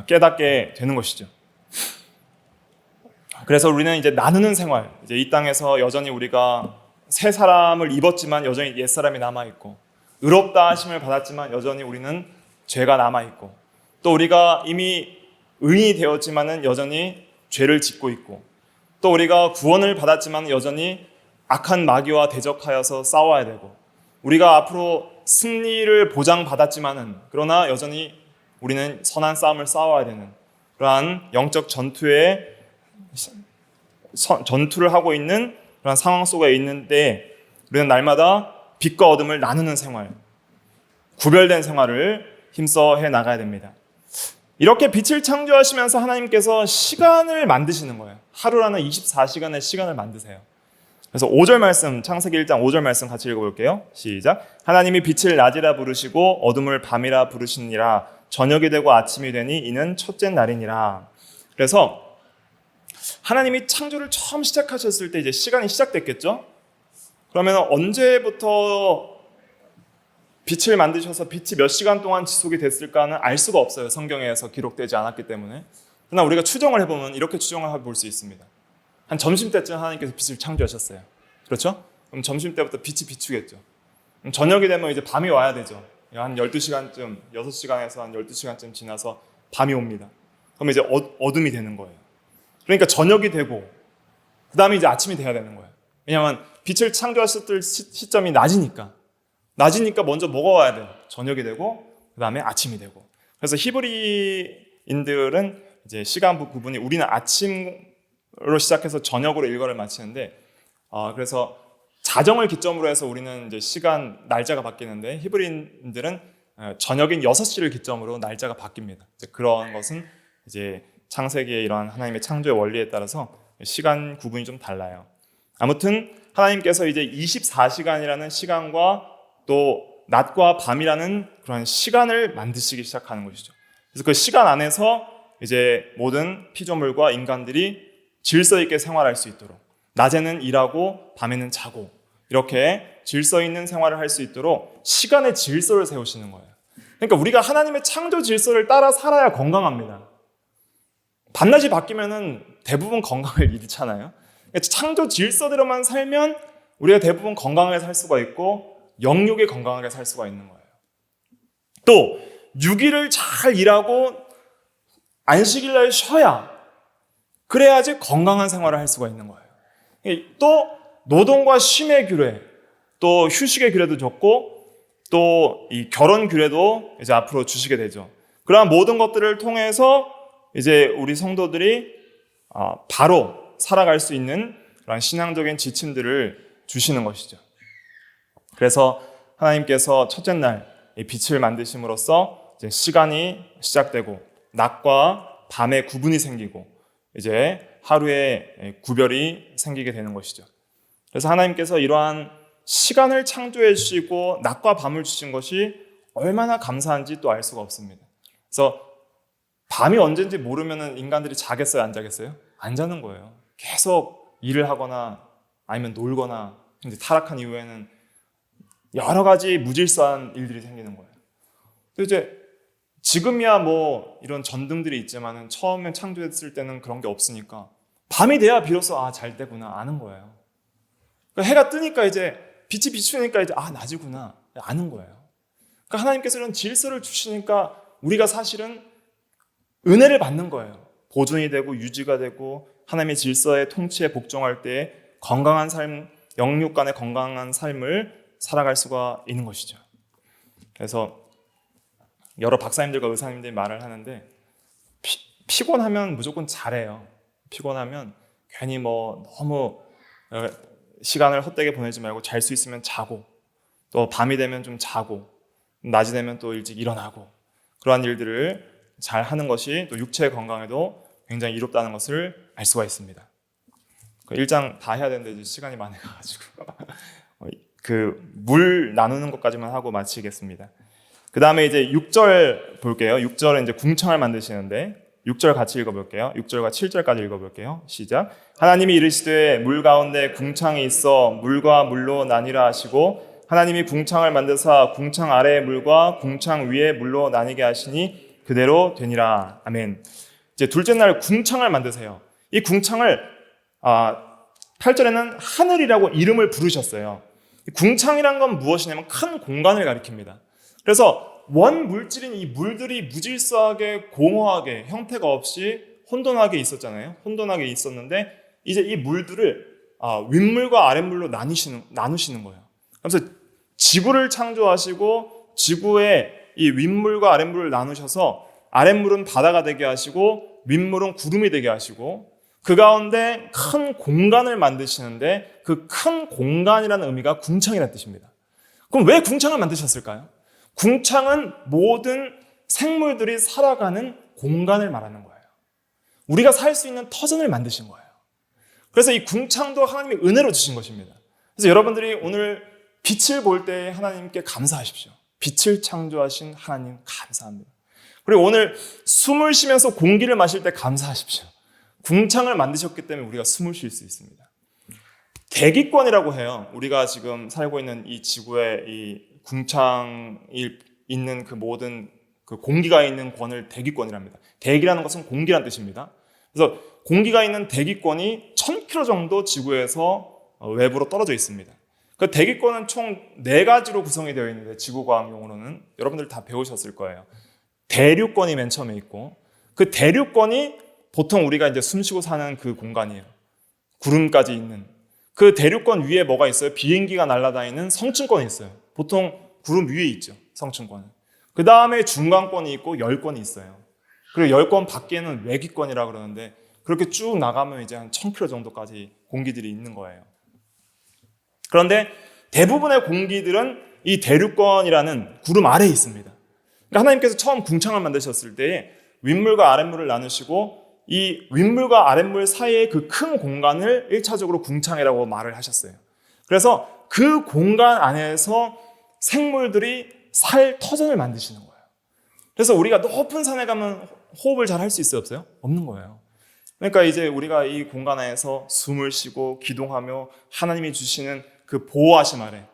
깨닫게 되는 것이죠. 그래서 우리는 이제 나누는 생활, 이제 이 땅에서 여전히 우리가 새 사람을 입었지만 여전히 옛 사람이 남아 있고, 의롭다 하심을 받았지만 여전히 우리는 죄가 남아 있고, 또 우리가 이미 의인이 되었지만은 여전히 죄를 짓고 있고, 또 우리가 구원을 받았지만 여전히 악한 마귀와 대적하여서 싸워야 되고, 우리가 앞으로 승리를 보장받았지만은 그러나 여전히 우리는 선한 싸움을 싸워야 되는 그러한 영적 전투를 하고 있는 그런 상황 속에 있는데, 우리는 날마다 빛과 어둠을 나누는 생활, 구별된 생활을 힘써 해 나가야 됩니다. 이렇게 빛을 창조하시면서 하나님께서 시간을 만드시는 거예요. 하루라는 24시간의 시간을 만드세요. 그래서 5절 말씀, 창세기 1장 5절 말씀 같이 읽어볼게요. 시작. 하나님이 빛을 낮이라 부르시고 어둠을 밤이라 부르시니라. 저녁이 되고 아침이 되니 이는 첫째 날이니라. 그래서 하나님이 창조를 처음 시작하셨을 때 이제 시간이 시작됐겠죠? 그러면 언제부터 빛을 만드셔서 빛이 몇 시간 동안 지속이 됐을까는 알 수가 없어요. 성경에서 기록되지 않았기 때문에. 그러나 우리가 추정을 해보면 이렇게 추정을 해볼 수 있습니다. 한 점심때쯤 하나님께서 빛을 창조하셨어요. 그렇죠? 그럼 점심때부터 빛이 비추겠죠. 그럼 저녁이 되면 이제 밤이 와야 되죠. 한 12시간쯤, 6시간에서 한 12시간쯤 지나서 밤이 옵니다. 그러면 이제 어둠이 되는 거예요. 그러니까 저녁이 되고 그 다음에 이제 아침이 돼야 되는 거예요. 왜냐하면 빛을 창조하셨을 시점이 낮이니까 먼저 뭐가 와야 돼요? 저녁이 되고 그 다음에 아침이 되고. 그래서 히브리인들은 이제 시간 구분이, 우리는 아침으로 시작해서 저녁으로 일과를 마치는데, 그래서 자정을 기점으로 해서 우리는 이제 시간 날짜가 바뀌는데, 히브리인들은 저녁인 6시를 기점으로 날짜가 바뀝니다. 그런 것은 이제 창세기의 이러한 하나님의 창조의 원리에 따라서 시간 구분이 좀 달라요. 아무튼 하나님께서 이제 24시간이라는 시간과 또 낮과 밤이라는 그런 시간을 만드시기 시작하는 것이죠. 그래서 그 시간 안에서 이제 모든 피조물과 인간들이 질서 있게 생활할 수 있도록, 낮에는 일하고 밤에는 자고, 이렇게 질서 있는 생활을 할 수 있도록 시간의 질서를 세우시는 거예요. 그러니까 우리가 하나님의 창조 질서를 따라 살아야 건강합니다. 밤낮이 바뀌면은 대부분 건강을 잃잖아요. 창조 질서대로만 살면 우리가 대부분 건강하게 살 수가 있고 영육에 건강하게 살 수가 있는 거예요. 또 6일을 잘 일하고 안식일날 쉬어야, 그래야지 건강한 생활을 할 수가 있는 거예요. 또 노동과 쉼의 규례, 또 휴식의 규례도 적고, 또 이 결혼 규례도 이제 앞으로 주시게 되죠. 그러한 모든 것들을 통해서 이제 우리 성도들이 바로 살아갈 수 있는 그런 신앙적인 지침들을 주시는 것이죠. 그래서 하나님께서 첫째 날 이 빛을 만드심으로써 이제 시간이 시작되고 낮과 밤의 구분이 생기고 이제 하루의 구별이 생기게 되는 것이죠. 그래서 하나님께서 이러한 시간을 창조해 주시고 낮과 밤을 주신 것이 얼마나 감사한지 또 알 수가 없습니다. 그래서 밤이 언제인지 모르면 인간들이 자겠어요, 안 자겠어요? 안 자는 거예요. 계속 일을 하거나 아니면 놀거나, 이제 타락한 이후에는 여러 가지 무질서한 일들이 생기는 거예요. 이제 지금이야 뭐 이런 전등들이 있지만은 처음에 창조했을 때는 그런 게 없으니까 밤이 돼야 비로소 잘 때구나 아는 거예요. 그러니까 해가 뜨니까 이제 빛이 비추니까 이제 낮이구나 아는 거예요. 그러니까 하나님께서 이런 질서를 주시니까 우리가 사실은 은혜를 받는 거예요. 보존이 되고 유지가 되고 하나님의 질서의 통치에 복종할 때 건강한 삶, 영육 간의 건강한 삶을 살아갈 수가 있는 것이죠. 그래서 여러 박사님들과 의사님들이 말을 하는데 피곤하면 무조건 잘해요. 피곤하면 괜히 뭐 너무 시간을 헛되게 보내지 말고 잘 수 있으면 자고, 또 밤이 되면 좀 자고, 낮이 되면 또 일찍 일어나고, 그러한 일들을 잘 하는 것이 또 육체의 건강에도 굉장히 이롭다는 것을 알 수가 있습니다. 그 1장 다 해야 되는데 이제 시간이 많이 가가지고 그 물 나누는 것까지만 하고 마치겠습니다. 그 다음에 이제 6절 볼게요. 6절은 이제 궁창을 만드시는데 6절 같이 읽어볼게요. 6절과 7절까지 읽어볼게요. 시작. 하나님이 이르시되 물 가운데 궁창이 있어 물과 물로 나뉘라 하시고 하나님이 궁창을 만드사 궁창 아래의 물과 궁창 위의 물로 나뉘게 하시니 그대로 되니라. 아멘. 이제 둘째 날 궁창을 만드세요. 이 궁창을 8절에는 하늘이라고 이름을 부르셨어요. 궁창이란 건 무엇이냐면 큰 공간을 가리킵니다. 그래서 원 물질인 이 물들이 무질서하게 공허하게 형태가 없이 혼돈하게 있었잖아요. 혼돈하게 있었는데 이제 이 물들을 윗물과 아랫물로 나누시는 거예요. 그래서 지구를 창조하시고 지구의 이 윗물과 아랫물을 나누셔서 아랫물은 바다가 되게 하시고 윗물은 구름이 되게 하시고 그 가운데 큰 공간을 만드시는데 그 큰 공간이라는 의미가 궁창이라는 뜻입니다. 그럼 왜 궁창을 만드셨을까요? 궁창은 모든 생물들이 살아가는 공간을 말하는 거예요. 우리가 살 수 있는 터전을 만드신 거예요. 그래서 이 궁창도 하나님이 은혜로 주신 것입니다. 그래서 여러분들이 오늘 빛을 볼 때 하나님께 감사하십시오. 빛을 창조하신 하나님 감사합니다. 그리고 오늘 숨을 쉬면서 공기를 마실 때 감사하십시오. 궁창을 만드셨기 때문에 우리가 숨을 쉴 수 있습니다. 대기권이라고 해요. 우리가 지금 살고 있는 이 지구에 이 궁창이 있는 그 모든 그 공기가 있는 권을 대기권이랍니다. 대기라는 것은 공기란 뜻입니다. 그래서 공기가 있는 대기권이 1000km 정도 지구에서 외부로 떨어져 있습니다. 그 대기권은 총 4가지로 구성이 되어 있는데 지구과학 용어로는 여러분들 다 배우셨을 거예요. 대륙권이 맨 처음에 있고 그 대륙권이 보통 우리가 이제 숨쉬고 사는 그 공간이에요. 구름까지 있는 그 대륙권 위에 뭐가 있어요? 비행기가 날아다니는 성층권이 있어요. 보통 구름 위에 있죠. 성층권은. 그 다음에 중간권이 있고 열권이 있어요. 그리고 열권 밖에는 외기권이라고 그러는데 그렇게 쭉 나가면 이제 한 1000km 정도까지 공기들이 있는 거예요. 그런데 대부분의 공기들은 이 대륙권이라는 구름 아래에 있습니다. 그러니까 하나님께서 처음 궁창을 만드셨을 때 윗물과 아랫물을 나누시고 이 윗물과 아랫물 사이의 그 큰 공간을 1차적으로 궁창이라고 말을 하셨어요. 그래서 그 공간 안에서 생물들이 살 터전을 만드시는 거예요. 그래서 우리가 높은 산에 가면 호흡을 잘 할 수 있어요? 없어요? 없는 거예요. 그러니까 이제 우리가 이 공간 안에서 숨을 쉬고 기동하며 하나님이 주시는 그 보호하심 아래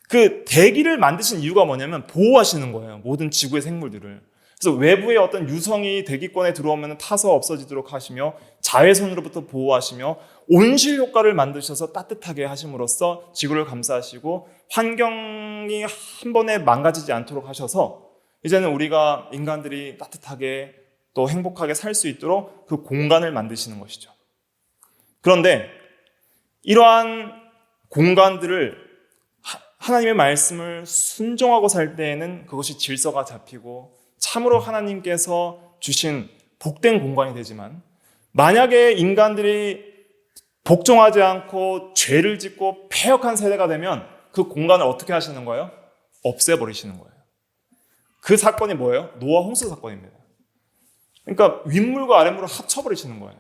그 대기를 만드신 이유가 뭐냐면 보호하시는 거예요. 모든 지구의 생물들을. 그래서 외부의 어떤 유성이 대기권에 들어오면 타서 없어지도록 하시며 자외선으로부터 보호하시며 온실 효과를 만드셔서 따뜻하게 하심으로써 지구를 감싸시고 환경이 한 번에 망가지지 않도록 하셔서 이제는 우리가 인간들이 따뜻하게 또 행복하게 살 수 있도록 그 공간을 만드시는 것이죠. 그런데 이러한 공간들을 하나님의 말씀을 순종하고 살 때에는 그것이 질서가 잡히고 참으로 하나님께서 주신 복된 공간이 되지만 만약에 인간들이 복종하지 않고 죄를 짓고 패역한 세대가 되면 그 공간을 어떻게 하시는 거예요? 없애버리시는 거예요. 그 사건이 뭐예요? 노아 홍수 사건입니다. 그러니까 윗물과 아랫물을 합쳐버리시는 거예요.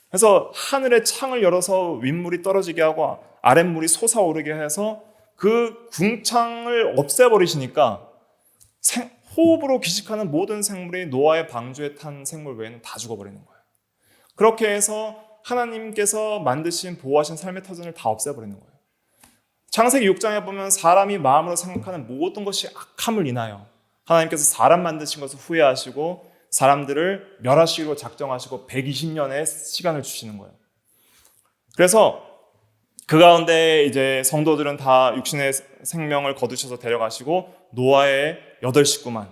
그래서 하늘의 창을 열어서 윗물이 떨어지게 하고 아랫물이 솟아오르게 해서 그 궁창을 없애버리시니까 호흡으로 기식하는 모든 생물이 노아의 방주에 탄 생물 외에는 다 죽어버리는 거예요. 그렇게 해서 하나님께서 만드신 보호하신 삶의 터전을 다 없애버리는 거예요. 창세기 6장에 보면 사람이 마음으로 생각하는 모든 것이 악함을 인하여 하나님께서 사람 만드신 것을 후회하시고 사람들을 멸하시기로 작정하시고 120년의 시간을 주시는 거예요. 그래서 그 가운데 이제 성도들은 다 육신의 생명을 거두셔서 데려가시고 노아의 8식구만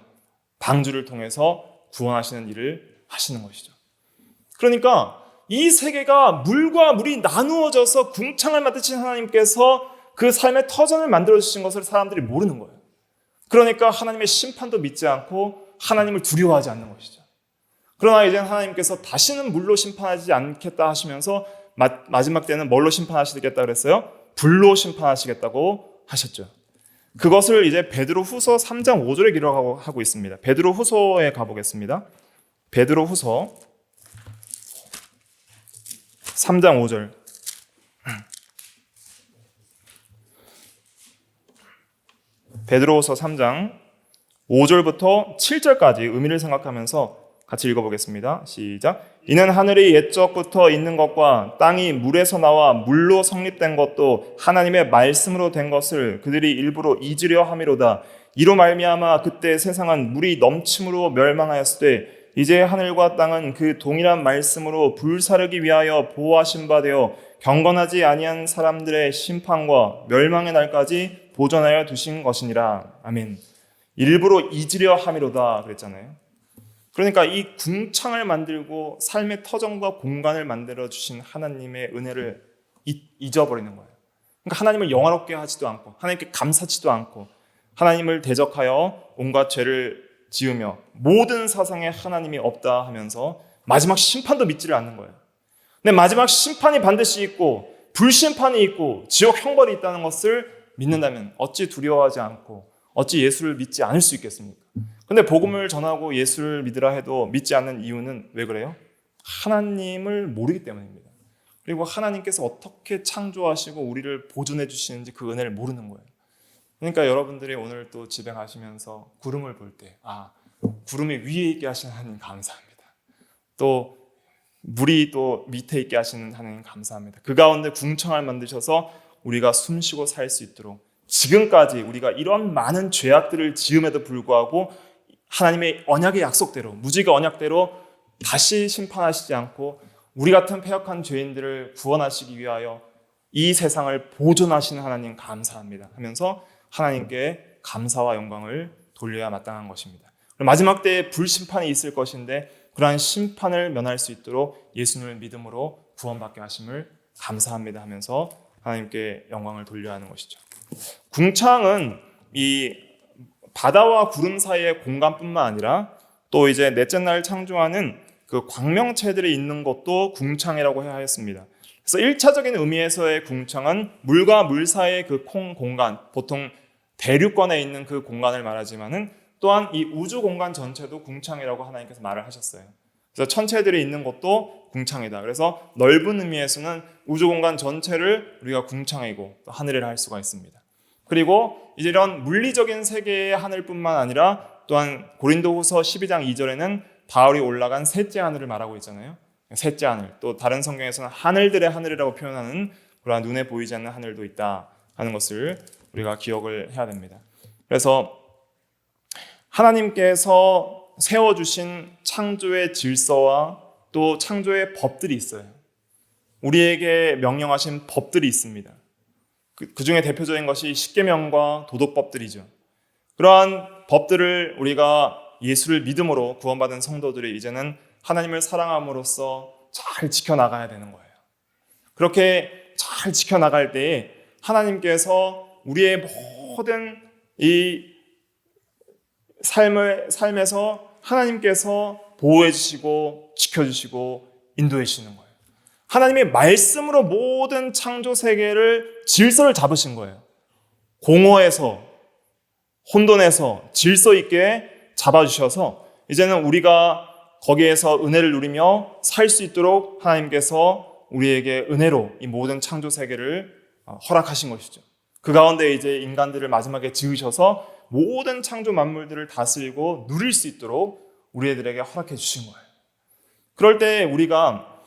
방주를 통해서 구원하시는 일을 하시는 것이죠. 그러니까 이 세계가 물과 물이 나누어져서 궁창을 만드신 하나님께서 그 삶의 터전을 만들어주신 것을 사람들이 모르는 거예요. 그러니까 하나님의 심판도 믿지 않고 하나님을 두려워하지 않는 것이죠. 그러나 이제 하나님께서 다시는 물로 심판하지 않겠다 하시면서 마지막 때는 뭘로 심판하시겠다 그랬어요? 불로 심판하시겠다고 하셨죠. 그것을 이제 베드로 후서 3장 5절에 기록하고 있습니다. 베드로 후서에 가보겠습니다. 베드로 후서 3장 5절. 베드로후서 3장 5절부터 7절까지 의미를 생각하면서 같이 읽어보겠습니다. 시작. 이는 하늘이 옛적부터 있는 것과 땅이 물에서 나와 물로 성립된 것도 하나님의 말씀으로 된 것을 그들이 일부러 잊으려 함이로다. 이로 말미암아 그때 세상은 물이 넘침으로 멸망하였을 때 이제 하늘과 땅은 그 동일한 말씀으로 불사르기 위하여 보호하신 바 되어 경건하지 아니한 사람들의 심판과 멸망의 날까지 보존하여 두신 것이니라. 아멘. 일부러 잊으려 함이로다 그랬잖아요. 그러니까 이 궁창을 만들고 삶의 터전과 공간을 만들어 주신 하나님의 은혜를 잊어버리는 거예요. 그러니까 하나님을 영화롭게 하지도 않고 하나님께 감사치도 않고 하나님을 대적하여 온갖 죄를 지으며 모든 사상에 하나님이 없다 하면서 마지막 심판도 믿지를 않는 거예요. 근데 마지막 심판이 반드시 있고 불심판이 있고 지옥 형벌이 있다는 것을 믿는다면 어찌 두려워하지 않고 어찌 예수를 믿지 않을 수 있겠습니까? 근데 복음을 전하고 예수를 믿으라 해도 믿지 않는 이유는 왜 그래요? 하나님을 모르기 때문입니다. 그리고 하나님께서 어떻게 창조하시고 우리를 보존해 주시는지 그 은혜를 모르는 거예요. 그러니까 여러분들이 오늘 또 집에 가시면서 구름을 볼 때 구름이 위에 있게 하시는 하나님 감사합니다. 또 물이 또 밑에 있게 하시는 하나님 감사합니다. 그 가운데 궁창을 만드셔서 우리가 숨쉬고 살 수 있도록 지금까지 우리가 이런 많은 죄악들을 지음에도 불구하고 하나님의 언약의 약속대로 무지개 언약대로 다시 심판하시지 않고 우리 같은 패역한 죄인들을 구원하시기 위하여 이 세상을 보존하시는 하나님 감사합니다 하면서 하나님께 감사와 영광을 돌려야 마땅한 것입니다. 마지막 때에 불심판이 있을 것인데 그러한 심판을 면할 수 있도록 예수님을 믿음으로 구원받게 하심을 감사합니다 하면서 하나님께 영광을 돌려야 하는 것이죠. 궁창은 이 바다와 구름 사이의 공간뿐만 아니라 또 이제 넷째 날 창조하는 그 광명체들이 있는 것도 궁창이라고 해야 했습니다. 그래서 1차적인 의미에서의 궁창은 물과 물 사이의 그 空 공간, 보통 대륙권에 있는 그 공간을 말하지만은 또한 이 우주 공간 전체도 궁창이라고 하나님께서 말을 하셨어요. 그래서 천체들이 있는 것도 궁창이다. 그래서 넓은 의미에서는 우주 공간 전체를 우리가 궁창이고 또 하늘이라 할 수가 있습니다. 그리고 이제 이런 물리적인 세계의 하늘뿐만 아니라 또한 고린도후서 12장 2절에는 바울이 올라간 셋째 하늘을 말하고 있잖아요. 셋째 하늘, 또 다른 성경에서는 하늘들의 하늘이라고 표현하는 그러한 눈에 보이지 않는 하늘도 있다 하는 것을 우리가 기억을 해야 됩니다. 그래서 하나님께서 세워주신 창조의 질서와 또 창조의 법들이 있어요. 우리에게 명령하신 법들이 있습니다. 그 중에 대표적인 것이 십계명과 도덕법들이죠. 그러한 법들을 우리가 예수를 믿음으로 구원받은 성도들이 이제는 하나님을 사랑함으로써 잘 지켜나가야 되는 거예요. 그렇게 잘 지켜나갈 때에 하나님께서 우리의 모든 이 삶에서 하나님께서 보호해 주시고 지켜주시고 인도해 주시는 거예요. 하나님의 말씀으로 모든 창조 세계를 질서를 잡으신 거예요. 공허에서 혼돈에서 질서 있게 잡아주셔서 이제는 우리가 거기에서 은혜를 누리며 살 수 있도록 하나님께서 우리에게 은혜로 이 모든 창조 세계를 허락하신 것이죠. 그 가운데 이제 인간들을 마지막에 지으셔서 모든 창조 만물들을 다스리고 누릴 수 있도록 우리들에게 허락해 주신 거예요. 그럴 때 우리가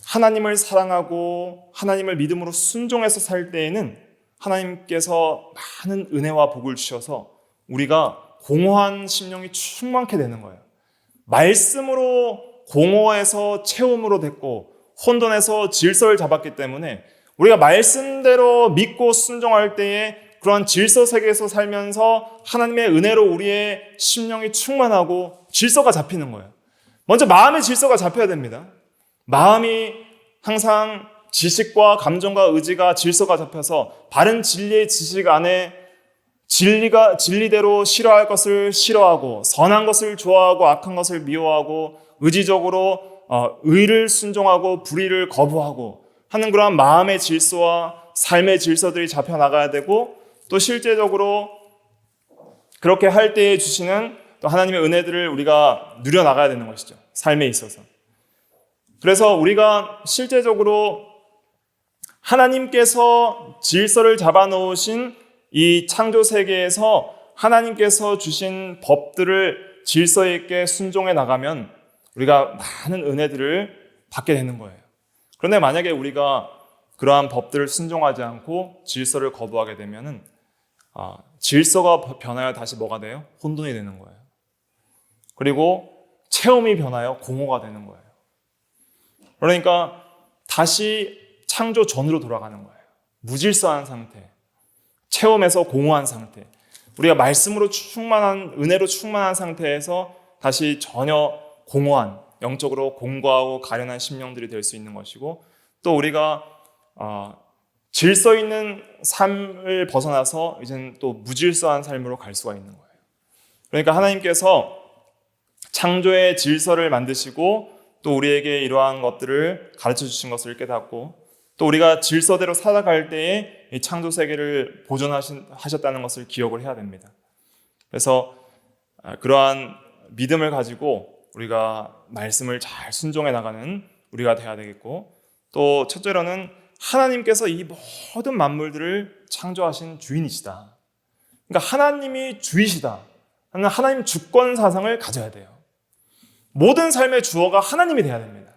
하나님을 사랑하고 하나님을 믿음으로 순종해서 살 때에는 하나님께서 많은 은혜와 복을 주셔서 우리가 공허한 심령이 충만케 되는 거예요. 말씀으로 공허에서 채움으로 됐고 혼돈에서 질서를 잡았기 때문에 우리가 말씀대로 믿고 순종할 때에 그런 질서 세계에서 살면서 하나님의 은혜로 우리의 심령이 충만하고 질서가 잡히는 거예요. 먼저 마음의 질서가 잡혀야 됩니다. 마음이 항상 지식과 감정과 의지가 질서가 잡혀서 바른 진리의 지식 안에 진리대로 싫어할 것을 싫어하고 선한 것을 좋아하고 악한 것을 미워하고 의지적으로 의를 순종하고 불의를 거부하고 하는 그런 마음의 질서와 삶의 질서들이 잡혀나가야 되고 또 실제적으로 그렇게 할 때에 주시는 또 하나님의 은혜들을 우리가 누려나가야 되는 것이죠. 삶에 있어서. 그래서 우리가 실제적으로 하나님께서 질서를 잡아놓으신 이 창조 세계에서 하나님께서 주신 법들을 질서 있게 순종해 나가면 우리가 많은 은혜들을 받게 되는 거예요. 그런데 만약에 우리가 그러한 법들을 순종하지 않고 질서를 거부하게 되면은 질서가 변하여 다시 뭐가 돼요? 혼돈이 되는 거예요. 그리고 체험이 변하여 공허가 되는 거예요. 그러니까 다시 창조 전으로 돌아가는 거예요. 무질서한 상태, 체험에서 공허한 상태, 우리가 말씀으로 충만한, 은혜로 충만한 상태에서 다시 전혀 공허한, 영적으로 공고하고 가련한 심령들이 될 수 있는 것이고, 또 우리가 질서 있는 삶을 벗어나서 이제는 또 무질서한 삶으로 갈 수가 있는 거예요. 그러니까 하나님께서 창조의 질서를 만드시고 또 우리에게 이러한 것들을 가르쳐 주신 것을 깨닫고, 또 우리가 질서대로 살아갈 때에 이 창조 세계를 보존하셨다는 것을 기억을 해야 됩니다. 그래서 그러한 믿음을 가지고 우리가 말씀을 잘 순종해 나가는 우리가 돼야 되겠고, 또 첫째로는 하나님께서 이 모든 만물들을 창조하신 주인이시다. 그러니까 하나님이 주이시다 하는 하나님 주권 사상을 가져야 돼요. 모든 삶의 주어가 하나님이 돼야 됩니다.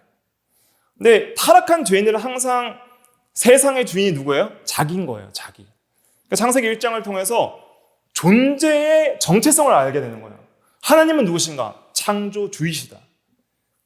근데 타락한 죄인들은 항상 세상의 주인이 누구예요? 자기인 거예요. 자기. 그러니까 창세기 1장을 통해서 존재의 정체성을 알게 되는 거예요. 하나님은 누구신가? 창조주이시다.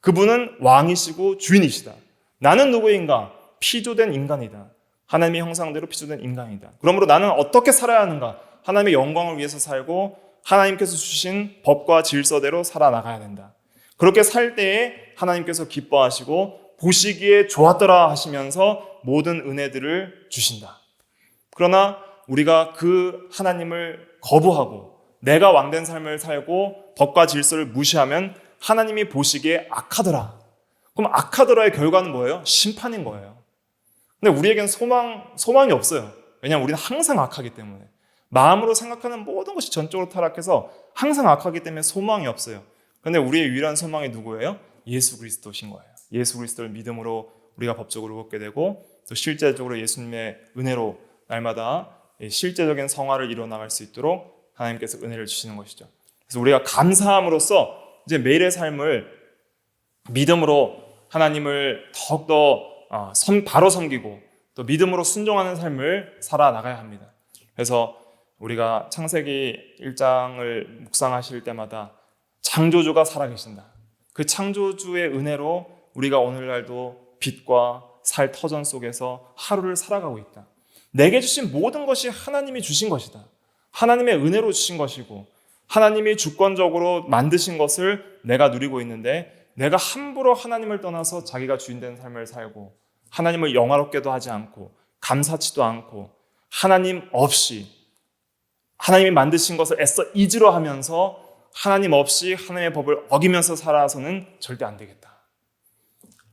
그분은 왕이시고 주인이시다. 나는 누구인가? 피조된 인간이다. 하나님의 형상대로 피조된 인간이다. 그러므로 나는 어떻게 살아야 하는가? 하나님의 영광을 위해서 살고 하나님께서 주신 법과 질서대로 살아나가야 된다. 그렇게 살 때에 하나님께서 기뻐하시고 보시기에 좋았더라 하시면서 모든 은혜들을 주신다. 그러나 우리가 그 하나님을 거부하고 내가 왕된 삶을 살고 법과 질서를 무시하면 하나님이 보시기에 악하더라. 그럼 악하더라의 결과는 뭐예요? 심판인 거예요. 근데 우리에겐 소망이 없어요. 왜냐하면 우리는 항상 악하기 때문에. 마음으로 생각하는 모든 것이 전적으로 타락해서 항상 악하기 때문에 소망이 없어요. 그런데 우리의 유일한 소망이 누구예요? 예수 그리스도신 거예요. 예수 그리스도를 믿음으로 우리가 법적으로 얻게 되고, 또 실제적으로 예수님의 은혜로 날마다 실제적인 성화를 이뤄나갈 수 있도록 하나님께서 은혜를 주시는 것이죠. 그래서 우리가 감사함으로써 이제 매일의 삶을 믿음으로 하나님을 더욱더 바로 섬기고 또 믿음으로 순종하는 삶을 살아나가야 합니다. 그래서 우리가 창세기 1장을 묵상하실 때마다 창조주가 살아계신다. 그 창조주의 은혜로 우리가 오늘날도 빛과 살 터전 속에서 하루를 살아가고 있다. 내게 주신 모든 것이 하나님이 주신 것이다. 하나님의 은혜로 주신 것이고 하나님이 주권적으로 만드신 것을 내가 누리고 있는데, 내가 함부로 하나님을 떠나서 자기가 주인된 삶을 살고 하나님을 영화롭게도 하지 않고 감사치도 않고 하나님 없이 하나님이 만드신 것을 애써 잊으려 하면서 하나님 없이 하나님의 법을 어기면서 살아서는 절대 안 되겠다.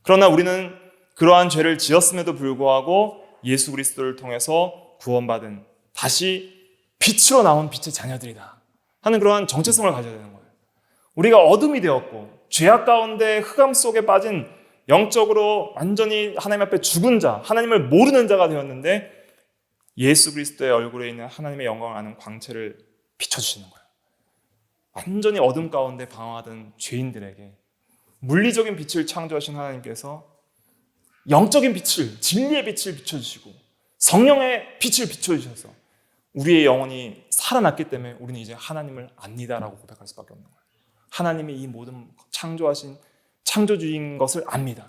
그러나 우리는 그러한 죄를 지었음에도 불구하고 예수 그리스도를 통해서 구원받은 다시 빛으로 나온 빛의 자녀들이다 하는 그러한 정체성을 가져야 되는 거예요. 우리가 어둠이 되었고 죄악 가운데 흑암 속에 빠진 영적으로 완전히 하나님 앞에 죽은 자, 하나님을 모르는 자가 되었는데 예수 그리스도의 얼굴에 있는 하나님의 영광을 아는 광채를 비춰주시는 거예요. 완전히 어둠 가운데 방황하던 죄인들에게 물리적인 빛을 창조하신 하나님께서 영적인 빛을, 진리의 빛을 비춰주시고 성령의 빛을 비춰주셔서 우리의 영혼이 살아났기 때문에 우리는 이제 하나님을 압니다라고 고백할 수밖에 없는 거예요. 하나님이 이 모든 창조하신 창조주인 것을 압니다.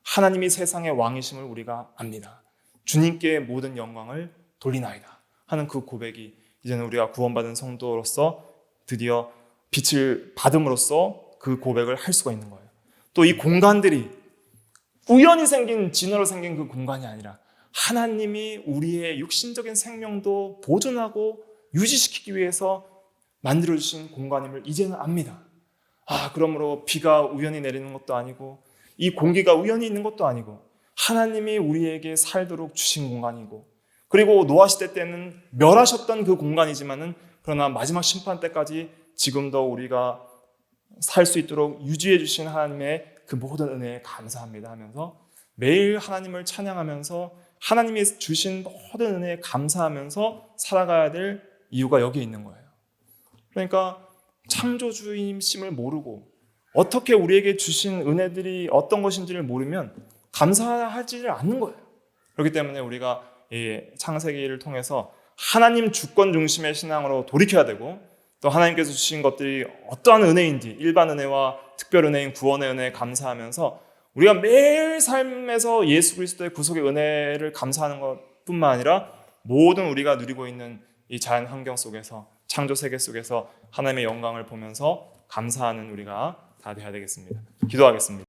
하나님이 세상의 왕이심을 우리가 압니다. 주님께 모든 영광을 돌리나이다 하는 그 고백이 이제는 우리가 구원받은 성도로서 드디어 빛을 받음으로써 그 고백을 할 수가 있는 거예요. 또 이 공간들이 우연히 생긴, 진화로 생긴 그 공간이 아니라 하나님이 우리의 육신적인 생명도 보존하고 유지시키기 위해서 만들어주신 공간임을 이제는 압니다. 그러므로 비가 우연히 내리는 것도 아니고 이 공기가 우연히 있는 것도 아니고 하나님이 우리에게 살도록 주신 공간이고, 그리고 노아 시대 때는 멸하셨던 그 공간이지만은 그러나 마지막 심판 때까지 지금도 우리가 살 수 있도록 유지해 주신 하나님의 그 모든 은혜에 감사합니다 하면서 매일 하나님을 찬양하면서 하나님이 주신 모든 은혜에 감사하면서 살아가야 될 이유가 여기에 있는 거예요. 그러니까 창조주임심을 모르고 어떻게 우리에게 주신 은혜들이 어떤 것인지를 모르면 감사하지를 않는 거예요. 그렇기 때문에 우리가 이 창세기를 통해서 하나님 주권 중심의 신앙으로 돌이켜야 되고, 또 하나님께서 주신 것들이 어떠한 은혜인지, 일반 은혜와 특별 은혜인 구원의 은혜에 감사하면서 우리가 매일 삶에서 예수 그리스도의 구속의 은혜를 감사하는 것뿐만 아니라 모든 우리가 누리고 있는 이 자연 환경 속에서, 창조 세계 속에서 하나님의 영광을 보면서 감사하는 우리가 다 되어야 되겠습니다. 기도하겠습니다.